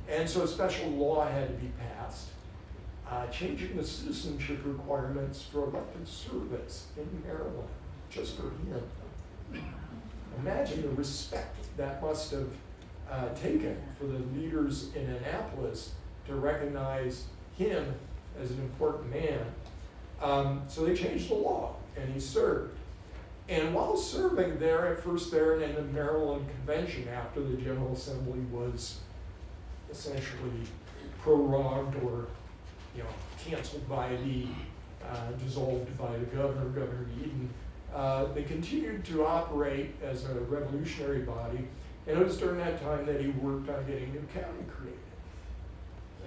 And so a special law had to be passed, changing the citizenship requirements for elected service in Maryland, just for him. Imagine the respect that must have taken for the leaders in Annapolis to recognize him as an important man. So they changed the law, and he served. And while serving there, at first there and in the Maryland Convention after the General Assembly was essentially prorogued or, you know, canceled by the, dissolved by the Governor Eden, they continued to operate as a revolutionary body, and it was during that time that he worked on getting a new county created.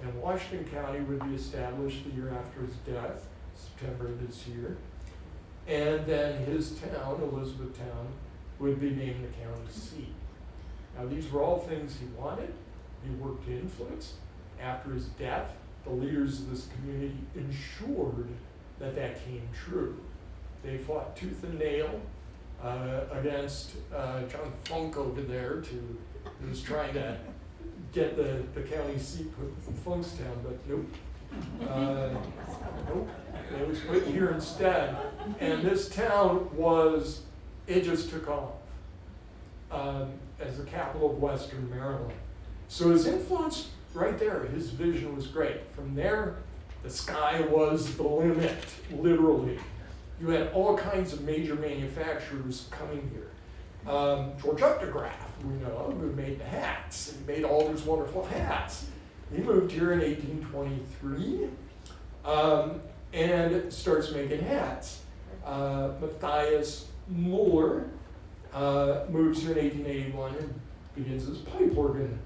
And Washington County would be established the year after his death, September of this year. And then his town, Elizabethtown, would be named the county seat. Now, these were all things he wanted. He worked to influence. After his death, the leaders of this community ensured that that came true. They fought tooth and nail against John Funk over there, who was trying to get the county seat put in Funkstown, but nope. Nope. It was put here instead. And this town it just took off as the capital of Western Maryland. So his influence right there, his vision was great. From there, the sky was the limit, literally. You had all kinds of major manufacturers coming here. George Updegraff, we know, who made the hats, and made all these wonderful hats. He moved here in 1823 and starts making hats. Matthias Muller moves here in 1881 and begins his pipe organ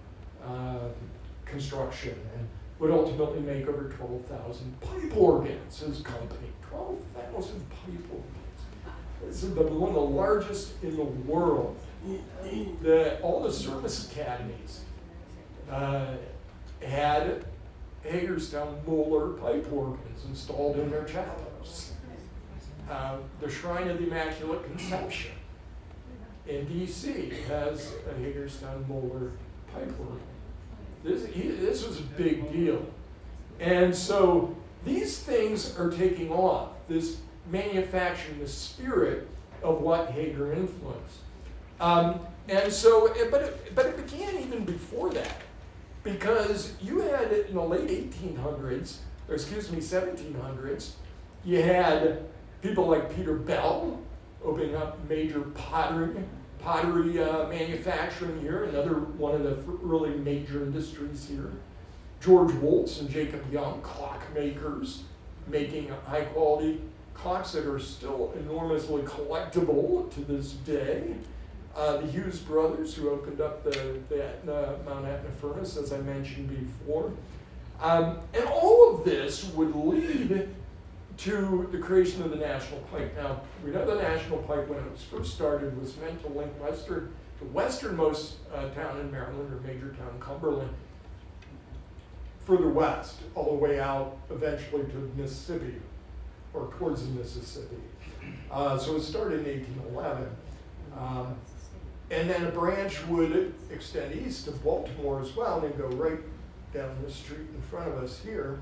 construction and would ultimately make over 12,000 pipe organs, his company. 12,000 pipe organs. This is one of the largest in the world. All the service academies had Hagerstown Muller pipe organs installed in their chapels. The Shrine of the Immaculate Conception in D.C. has a Hagerstown Muller pipe organ. This was a big deal. And so these things are taking off, this manufacturing, the spirit of what Hager influenced. And so, but it began even before that. Because you had, in the late 1700s, you had people like Peter Bell opening up major pottery manufacturing here, another one of the early major industries here. George Woltz and Jacob Young, clockmakers, making high quality clocks that are still enormously collectible to this day. The Hughes brothers, who opened up the Mount Etna furnace, as I mentioned before. And all of this would lead to the creation of the National Pike. Now, we know the National Pike, when it was first started, was meant to link the westernmost town in Maryland, or major town, Cumberland, further west, all the way out eventually to Mississippi, or towards the Mississippi. So it started in 1811. And then a branch would extend east to Baltimore as well, and then go right down the street in front of us here.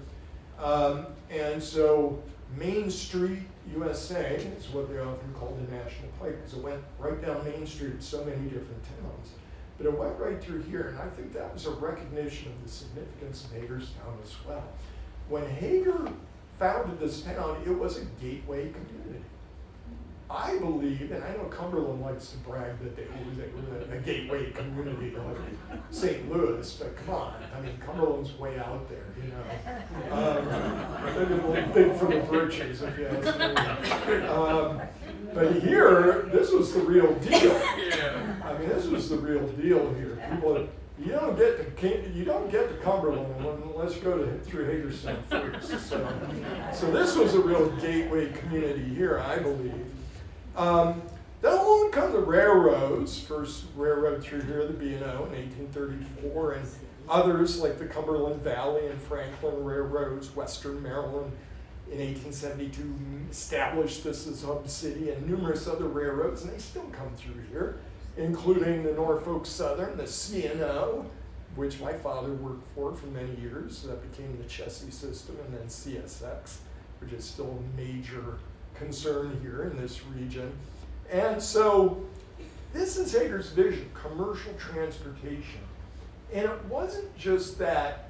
And so Main Street, USA, is what they often call the National Pike, because it went right down Main Street to so many different towns. But it went right through here, and I think that was a recognition of the significance of Hagerstown as well. When Hager founded this town, it was a gateway community. I believe, and I know Cumberland likes to brag that they were a gateway community like St. Louis, but come on, I mean, Cumberland's way out there, you know. They're a little big for the britches, if you ask me. But here, this was the real deal. I mean, this was the real deal here. People, you don't get to Cumberland unless you go through Hagerstown first. So this was a real gateway community here, I believe. Then along come the railroads. First railroad through here, the B&O in 1834, and others like the Cumberland Valley and Franklin Railroads, Western Maryland in 1872 established this as Hub City, and numerous other railroads, and they still come through here, including the Norfolk Southern, the C&O, which my father worked for many years. That became the Chessie system, and then CSX, which is still a major concern here in this region. And so this is Hager's vision, commercial transportation. And it wasn't just that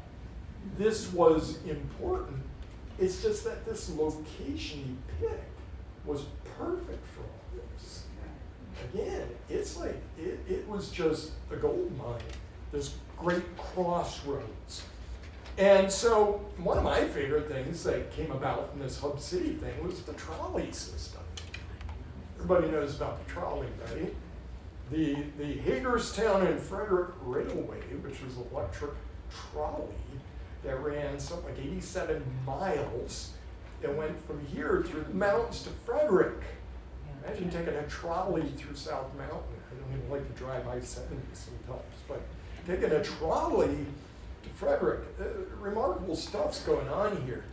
this was important, it's just that this location he picked was perfect for all this. Again, it's like, it was just a gold mine, this great crossroads. And so one of my favorite things that came about from this Hub City thing was the trolley system. Everybody knows about the trolley, right? The Hagerstown and Frederick Railway, which was an electric trolley that ran something like 87 miles and went from here through the mountains to Frederick. Imagine taking a trolley through South Mountain. I don't even like to drive I-70 sometimes, but taking a trolley to Frederick. Remarkable stuff's going on here.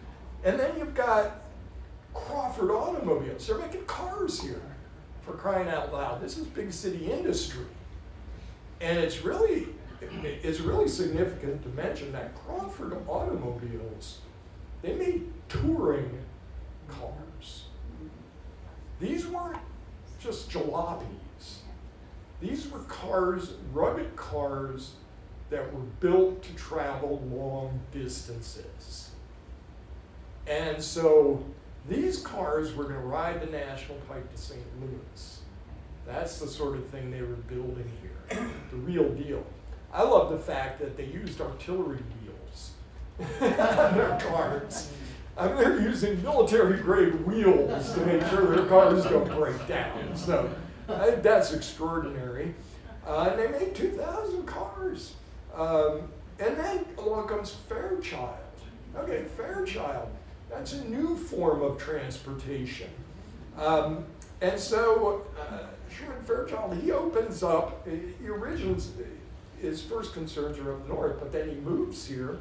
And then you've got Crawford Automobiles. They're making cars here, for crying out loud. This is big city industry. And it's really significant to mention that Crawford Automobiles, they made touring cars. These weren't just jalopies. These were cars, rugged cars, that were built to travel long distances. And so these cars were going to ride the National Pike to St. Louis. That's the sort of thing they were building here, the real deal. I love the fact that they used artillery wheels on their cars. I mean, they're using military-grade wheels to make sure their cars don't break down. So I think that's extraordinary. And they made 2,000 cars. And then along comes Fairchild. Okay, Fairchild, that's a new form of transportation. And so Sherman Fairchild, he opens up, his first concerns are up north, but then he moves here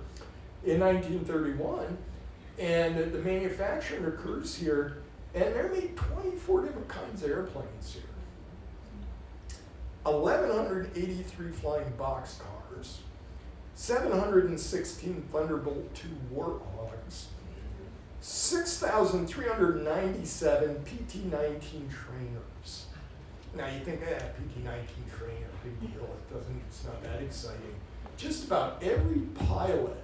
in 1931, and the manufacturing occurs here, and they're made 24 different kinds of airplanes here. 1,183 flying boxcars, 716 Thunderbolt II Warthogs, 6,397 PT-19 trainers. Now you think, PT-19 trainer, big deal. It's not that exciting. Just about every pilot,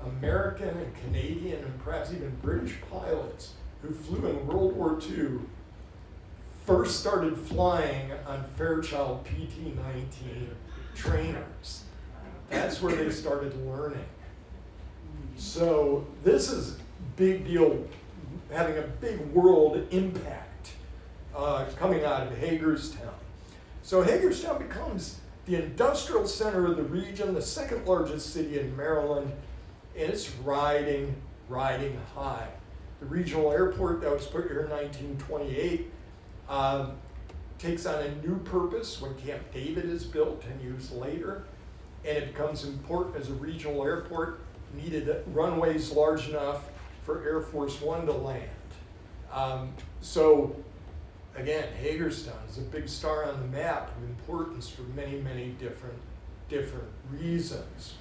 American and Canadian and perhaps even British pilots who flew in World War II first started flying on Fairchild PT-19 trainers. That's where they started learning. So this is a big deal, having a big world impact coming out of Hagerstown. So Hagerstown becomes the industrial center of the region, the second largest city in Maryland, and it's riding high. The regional airport that was put here in 1928 takes on a new purpose when Camp David is built and used later, and it becomes important as a regional airport, needed runways large enough for Air Force One to land. So again, Hagerstown is a big star on the map of importance for many, many different reasons.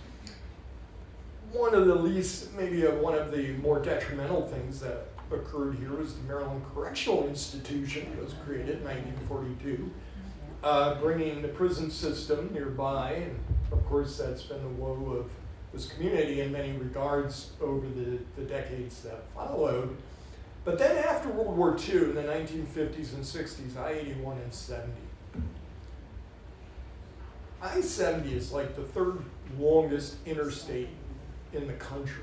One of the least, maybe one of the more detrimental things that occurred here was the Maryland Correctional Institution. It was created in 1942, bringing the prison system nearby, and of course that's been the woe of this community in many regards over the decades that followed. But then after World War II, in the 1950s and 60s, I-81 and 70. I-70 is like the third longest interstate in the country,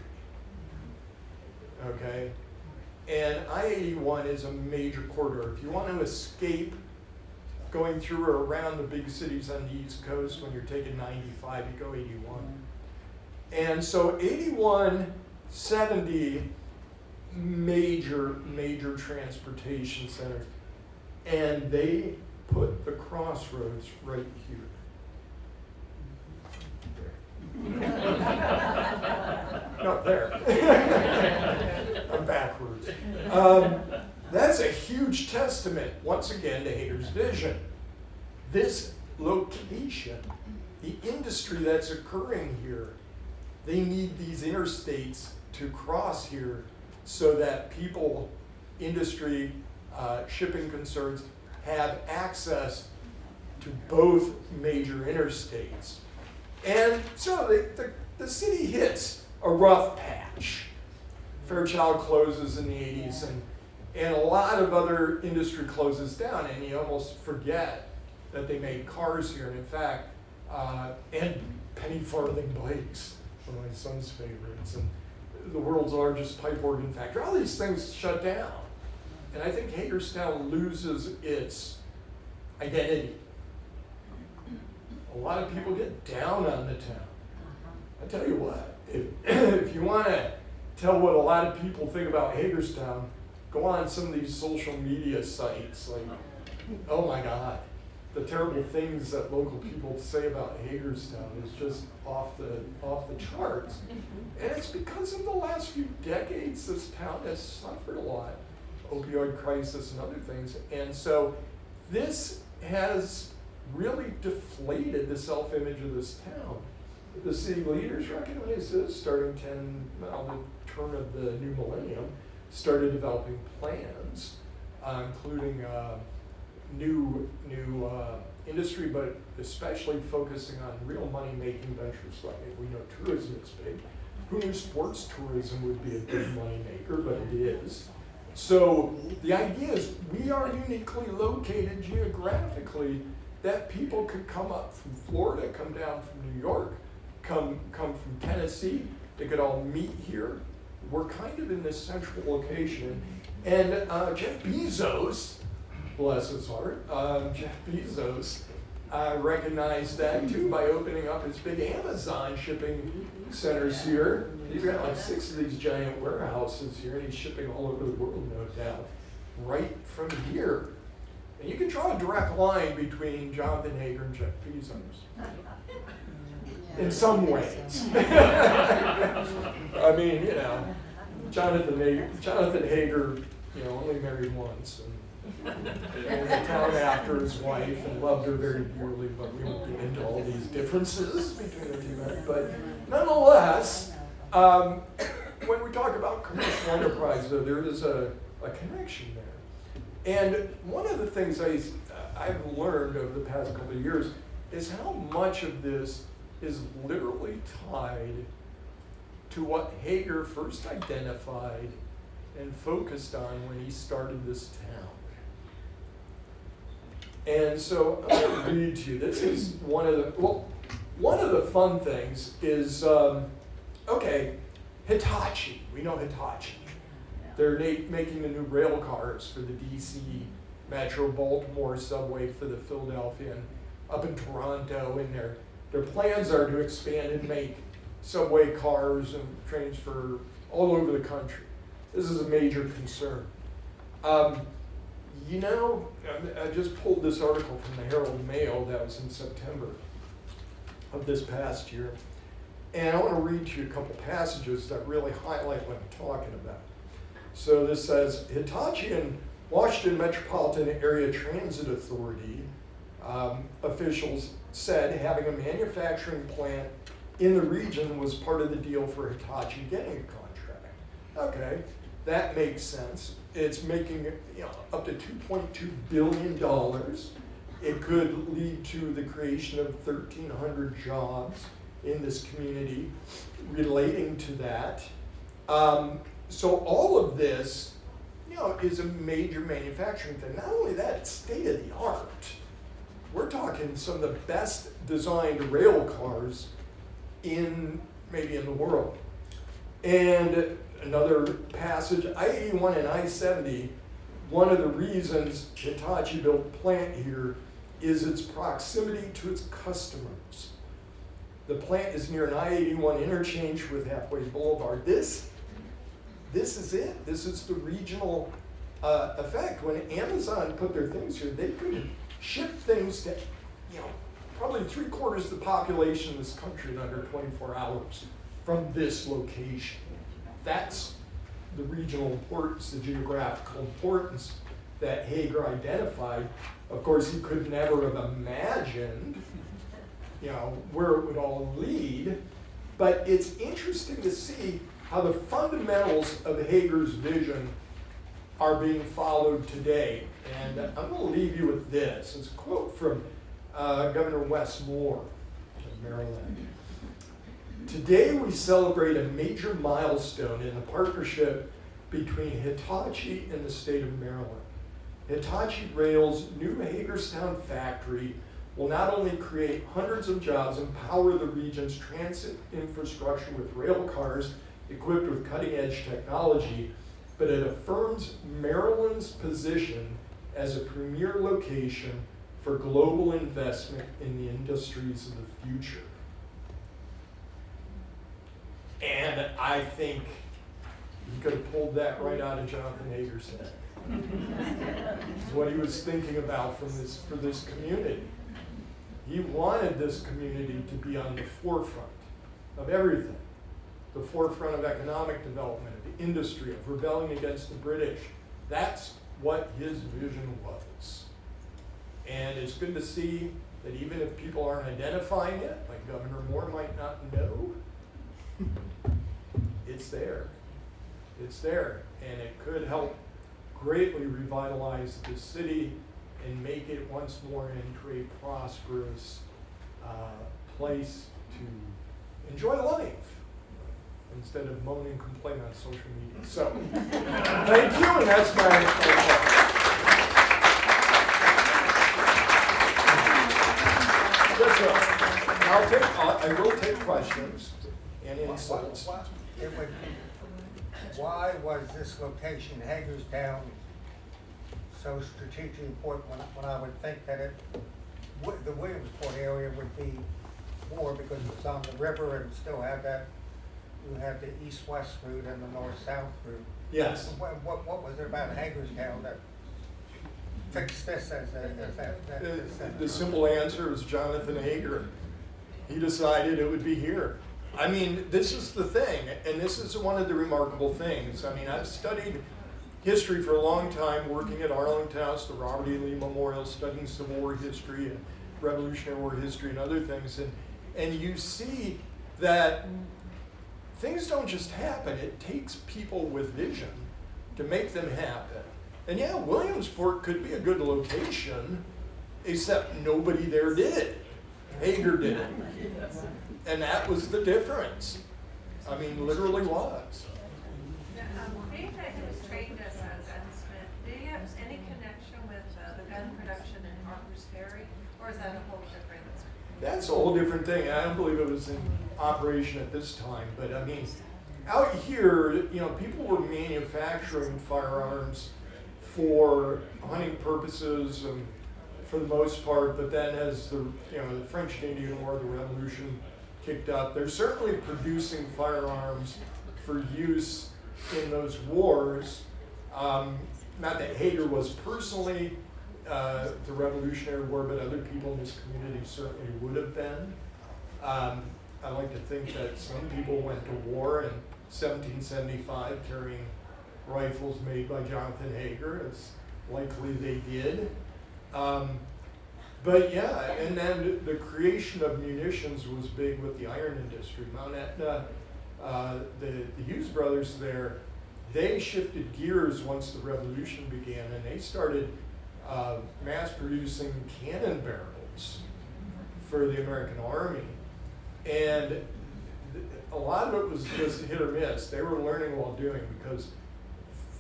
okay? And I-81 is a major corridor. If you want to escape going through or around the big cities on the East Coast, when you're taking 95, you go 81. And so 81, 70, major transportation centers. And they put the crossroads right here. Not there. I'm backwards. That's a huge testament, once again, to Hager's vision. This location, the industry that's occurring here, they need these interstates to cross here so that people, industry, shipping concerns have access to both major interstates. And so the city hits a rough patch. Fairchild closes in the 80s, and a lot of other industry closes down, and you almost forget that they made cars here. And in fact, and penny farthing Blake's, one of my son's favorites, and the world's largest pipe organ factory. All these things shut down. And I think Hagerstown loses its identity. A lot of people get down on the town. I tell you what, if you want to tell what a lot of people think about Hagerstown, go on some of these social media sites, like, oh my God, the terrible things that local people say about Hagerstown is just off the charts. And it's because of the last few decades this town has suffered a lot, opioid crisis and other things. And so this has really deflated the self-image of this town. The city leaders recognize this starting the turn of the new millennium, started developing plans, including new industry, but especially focusing on real money-making ventures. Like we know tourism is big. Who knew sports tourism would be a big money maker, but it is. So the idea is we are uniquely located geographically that people could come up from Florida, come down from New York, come from Tennessee. They could all meet here. We're kind of in this central location. And Jeff Bezos, bless his heart, Jeff Bezos recognized that too by opening up his big Amazon shipping centers here. He's got like 6 of these giant warehouses here, and he's shipping all over the world, no doubt, right from here. And you can draw a direct line between Jonathan Hager and Jeff Bezos. In some ways. I mean, you know, Jonathan Hager, you know, only married once, and owned the town after his wife and loved her very dearly, but we won't get into all these differences between the two men. But nonetheless, when we talk about commercial enterprise, though, there is a connection there. And one of the things I've learned over the past couple of years is how much of this is literally tied to what Hager first identified and focused on when he started this town. And so I'm going to read to you. This is one of the fun things is, Hitachi. We know Hitachi. They're making the new rail cars for the DC Metro, Baltimore subway for the Philadelphia, and up in Toronto, and their plans are to expand and make subway cars and trains for all over the country. This is a major concern. You know, I just pulled this article from the Herald Mail that was in September of this past year. And I want to read to you a couple passages that really highlight what I'm talking about. So this says, Hitachi and Washington Metropolitan Area Transit Authority officials said having a manufacturing plant in the region was part of the deal for Hitachi getting a contract. Okay, that makes sense. It's making up to $2.2 billion. It could lead to the creation of 1,300 jobs in this community relating to that. So all of this, is a major manufacturing thing. Not only that, it's state of the art. We're talking some of the best designed rail cars maybe in the world. And another passage, I-81 and I-70, one of the reasons Hitachi built a plant here is its proximity to its customers. The plant is near an I-81 interchange with Halfway Boulevard. This is it. This is the regional effect. When Amazon put their things here, they could ship things to, probably 3/4 of the population of this country in under 24 hours from this location. That's the regional importance, the geographical importance that Hager identified. Of course, he could never have imagined, where it would all lead. But it's interesting to see how the fundamentals of Hager's vision are being followed today. And I'm going to leave you with this. It's a quote from Governor Wes Moore of Maryland. Today we celebrate a major milestone in the partnership between Hitachi and the state of Maryland. Hitachi Rail's new Hagerstown factory will not only create hundreds of jobs and power the region's transit infrastructure with rail cars equipped with cutting-edge technology, but it affirms Maryland's position as a premier location for global investment in the industries of the future. And I think you could have pulled that right out of Jonathan Hager's head. It's what he was thinking about for this community. He wanted this community to be on the forefront of everything. The forefront of economic development, of industry, of rebelling against the British. That's what his vision was. And it's good to see that even if people aren't identifying it, like Governor Moore might not know, it's there. It's there. And it could help greatly revitalize the city and make it once more into a prosperous place to enjoy life instead of moan and complain on social media. So, thank you, and that's my I will take questions and insults. Why was this location, Hagerstown, so strategically important when I would think that the Williamsport area would be more because it's on the river and still have that, you have the east-west route and the north-south route. Yes. What was it about Hagerstown that fixed this as that? The simple answer is Jonathan Hager. He decided it would be here. I mean, this is the thing, and this is one of the remarkable things. I mean, I've studied history for a long time, working at Arlington House, the Robert E. Lee Memorial, studying Civil War history and Revolutionary War history and other things. And you see that things don't just happen. It takes people with vision to make them happen. And yeah, Williamsport could be a good location, except nobody there did it. Hager did it. And that was the difference. I mean, literally was. Being that he was trained as a gunsmith, did he have any connection with the gun production in Harper's Ferry, or is that a whole different? That's a whole different thing. I don't believe it was in operation at this time, but I mean, out here, people were manufacturing firearms for hunting purposes and for the most part, but then as the French and Indian War, the Revolution kicked up, they're certainly producing firearms for use in those wars. Not that Hager was personally the Revolutionary War, but other people in his community certainly would have been. I like to think that some people went to war in 1775 carrying rifles made by Jonathan Hager. It's likely they did. But yeah, and then the creation of munitions was big with the iron industry. Mount Etna, the Hughes brothers there, they shifted gears once the revolution began, and they started mass producing cannon barrels for the American Army. And a lot of it was just hit or miss. They were learning while doing, because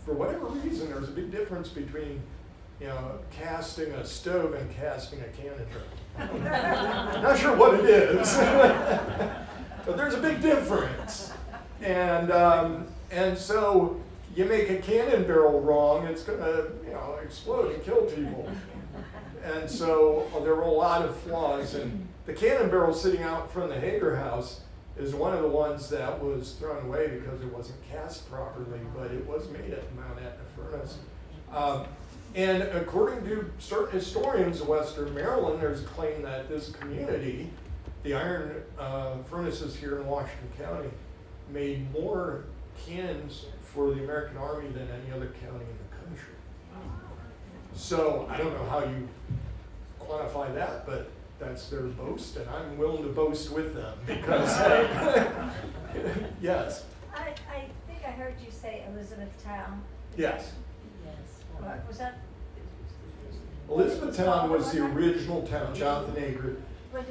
for whatever reason, there's a big difference between, casting a stove and casting a cannon barrel. Not sure what it is, but there's a big difference. And so you make a cannon barrel wrong, it's gonna, explode and kill people. And so there were a lot of flaws. And the cannon barrel sitting out front of the Hager House is one of the ones that was thrown away because it wasn't cast properly, but it was made at the Mount Etna furnace. And according to certain historians of Western Maryland, there's a claim that this community, the iron furnaces here in Washington County, made more cannons for the American Army than any other county in the country. So I don't know how you quantify that, but that's their boast, and I'm willing to boast with them because, yes. I think I heard you say Elizabethtown. Yes. What was that? Elizabethtown was the original town. Jonathan Hager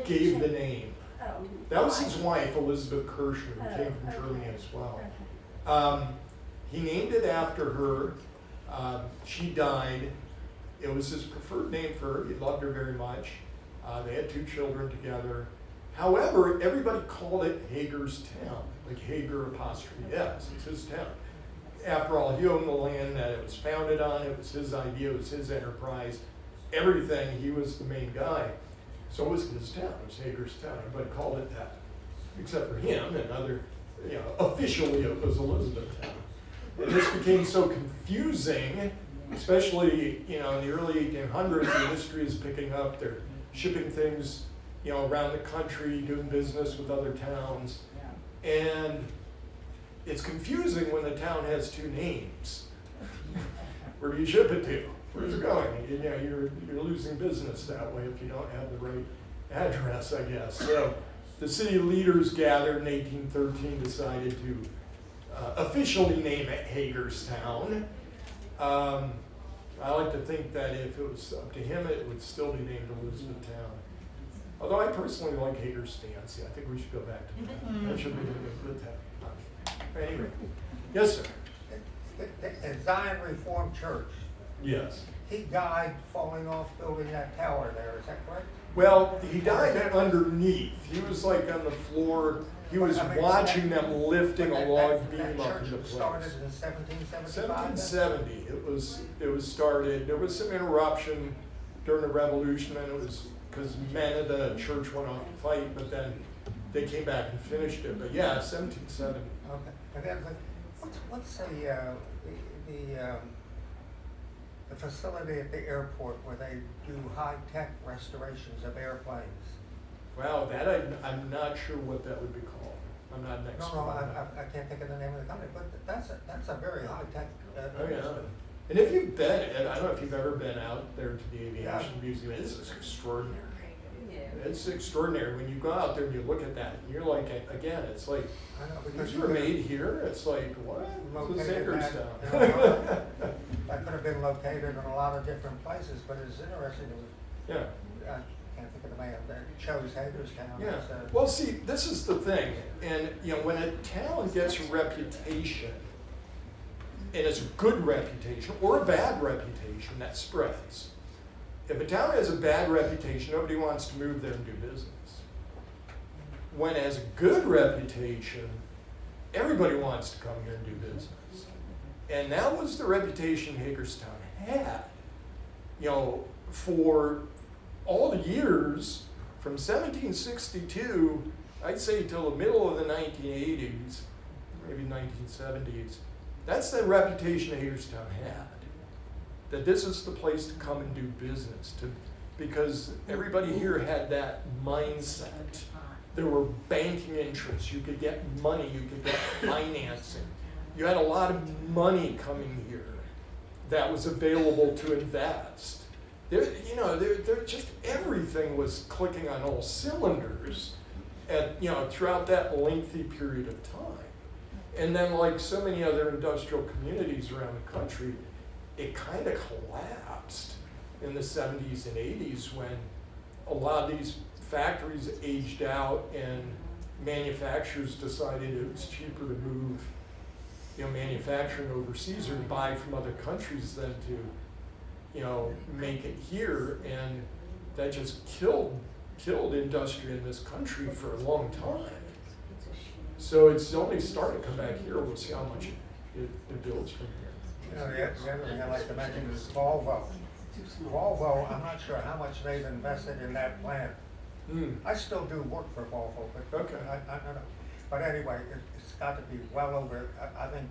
gave the name. Oh. That was his wife, Elizabeth Kirschner, who came from Germany as well. He named it after her. She died. It was his preferred name for her. He loved her very much. They had 2 children together. However, everybody called it Hagerstown, like Hager apostrophe S. It's his town. After all, he owned the land that it was founded on. It was his idea. It was his enterprise. Everything, he was the main guy. So it was his town. It was Hagerstown. Everybody called it that, except for him and other, officially it was Elizabethtown. And this became so confusing, especially, in the early 1800s, the industry is picking up. They're shipping things, around the country, doing business with other towns. And it's confusing when the town has 2 names. Where do you ship it to? Where's it going? You're losing business that way if you don't have the right address, I guess. So the city leaders gathered in 1813, decided to officially name it Hagerstown. I like to think that if it was up to him, it would still be named Elizabethtown. Although I personally like Hager's fancy. I think we should go back to that. That should be a good town. Anyway, yes, sir. At Zion Reformed Church, Yes. he died falling off building that tower there, is that correct? Well, he died underneath. He was like on the floor. He was watching them lifting a log beam up into That church place. started in 1775? 1770. It was started. There was some interruption during the Revolution, and it was because men of the church went off to fight, but then they came back and finished it. But yeah, 1770. Okay. And then, what's the facility at the airport where they do high-tech restorations of airplanes? Wow, that I'm not sure what that would be called. I'm not an expert. No, on that. I can't think of the name of the company, but that's a very high-tech. Oh yeah. And if you've been, and I don't know if you've ever been out there to the Aviation Museum, it's extraordinary. It's extraordinary when you go out there and you look at that. And you're like, again, it's like, I know, because these were made here. It's like, what? This is Hagerstown. That could have been located in a lot of different places, but it's interesting. Yeah. I can't think of the man that chose Hagerstown. Yeah. Well, see, this is the thing, and when a town gets a reputation, and it's a good reputation or a bad reputation, that spreads. If a town has a bad reputation, nobody wants to move there and do business. When it has a good reputation, everybody wants to come here and do business. And that was the reputation Hagerstown had. For all the years from 1762, I'd say till the middle of the 1980s, maybe 1970s, That's the reputation Hagerstown had. That this is the place to come and do business, because everybody here had that mindset. There were banking interests, you could get money, you could get financing. You had a lot of money coming here that was available to invest. There just everything was clicking on all cylinders throughout that lengthy period of time. And then, like so many other industrial communities around the country, it kind of collapsed in the 70s and 80s when a lot of these factories aged out and manufacturers decided it was cheaper to move manufacturing overseas or to buy from other countries than to make it here, and that just killed industry in this country for a long time. So it's only starting to come back here. We'll see how much it builds from here. The other thing I'd like to mention is Volvo. Volvo, I'm not sure how much they've invested in that plant. I still do work for Volvo, but Okay. I don't know. But anyway, it's got to be well over, I think,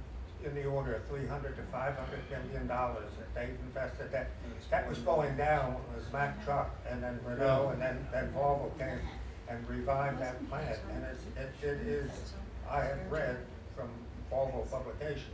in the order of $300 to $500 million that they've invested. That was going down when it was Mack Truck, and then Renault, and then Volvo came and revived that plant. And it is, I have read from Volvo publication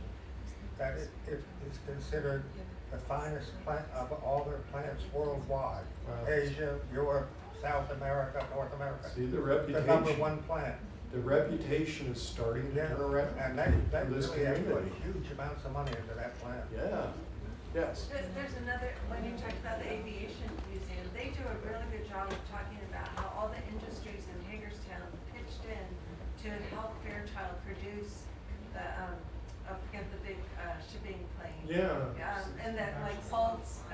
that it is considered the finest plant of all their plants worldwide. Wow. Asia, Europe, South America, North America. See the The reputation. number one plant. The reputation is starting to turn around. And they for this really have put community. huge amounts of money into that plant. Yeah. Yes. There's another, when you talked about the aviation museum, they do a really good job of talking about how all the industries in Hagerstown pitched in to help Fairchild produce the, I forget the big shipping plane. Yeah. And that like Fultz,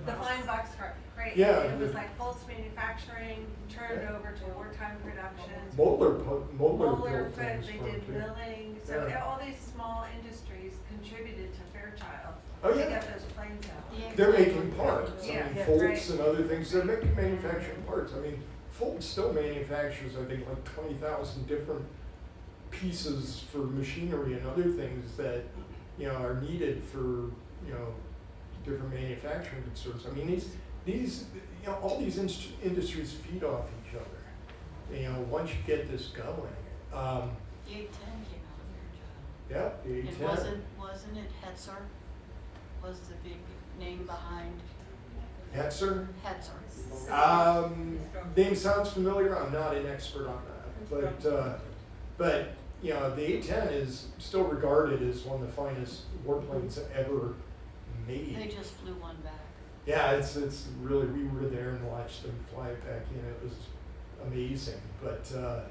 the flying boxcar, right? Yeah. It was like Fultz Manufacturing turned over to wartime productions. Moeller Moeller, built but things they for did it, too. milling, so Yeah. all these small industries contributed to Fairchild Oh, to yeah. get those planes out. They're making parts. Yeah, I mean, yeah, Fultz right. and other things, they're making manufacturing parts. I mean, Fultz still manufactures, I think, like 20,000 different pieces for machinery and other things that, are needed for, different manufacturing concerns. I mean, these all these industries feed off each other. Once you get this going. The 810 came out of Fairchild. Yeah, the And 810. wasn't it Hetzer was the big name behind Hetzer? Hetzer? Name sounds familiar. I'm not an expert on that, but the 810 is still regarded as one of the finest warplanes ever made. They just flew one back. Yeah, it's really, we were there and watched them fly it back in. It was amazing. But the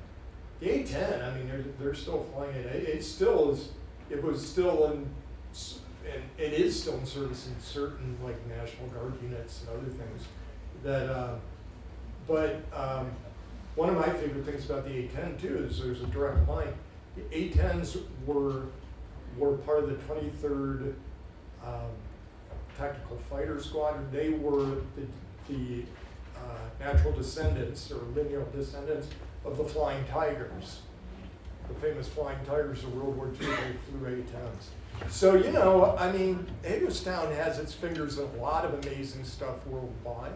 810, I mean, they're still flying it. It still is. It was still in, and it is still in service in certain like National Guard units and other things. That, but one of my favorite things about the 810 too is there's a direct line. The 810s were part of the 23rd Tactical Fighter Squadron. They were the natural descendants or lineal descendants of the Flying Tigers. The famous Flying Tigers of World War II, they flew 810s. So, I mean, Hagerstown has its fingers in a lot of amazing stuff worldwide.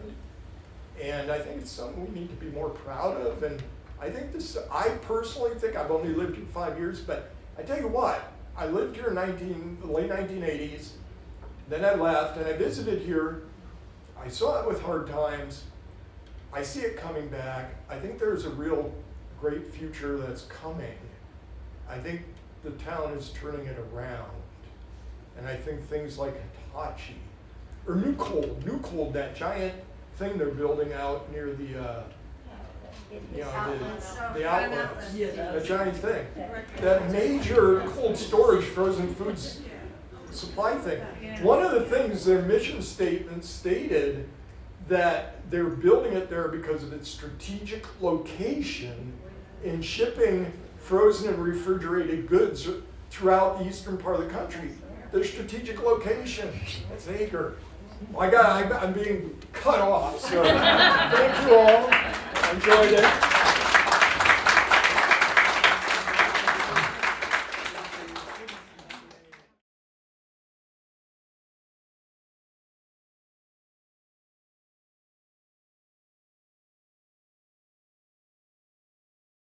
And I think it's something we need to be more proud of. And I think I personally think, I've only lived here 5 years, but I tell you what, I lived here in the late 1980s, then I left and I visited here. I saw it with hard times. I see it coming back. I think there's a real great future that's coming. I think the town is turning it around. And I think things like Hitachi, or New Cold, that giant thing they're building out near the outlets, that giant thing, that major cold storage frozen foods supply thing. One of the things their mission statement stated that they're building it there because of its strategic location in shipping frozen and refrigerated goods throughout the eastern part of the country. Their strategic location. That's Hager. I'm being cut off, so thank you all. I enjoyed it.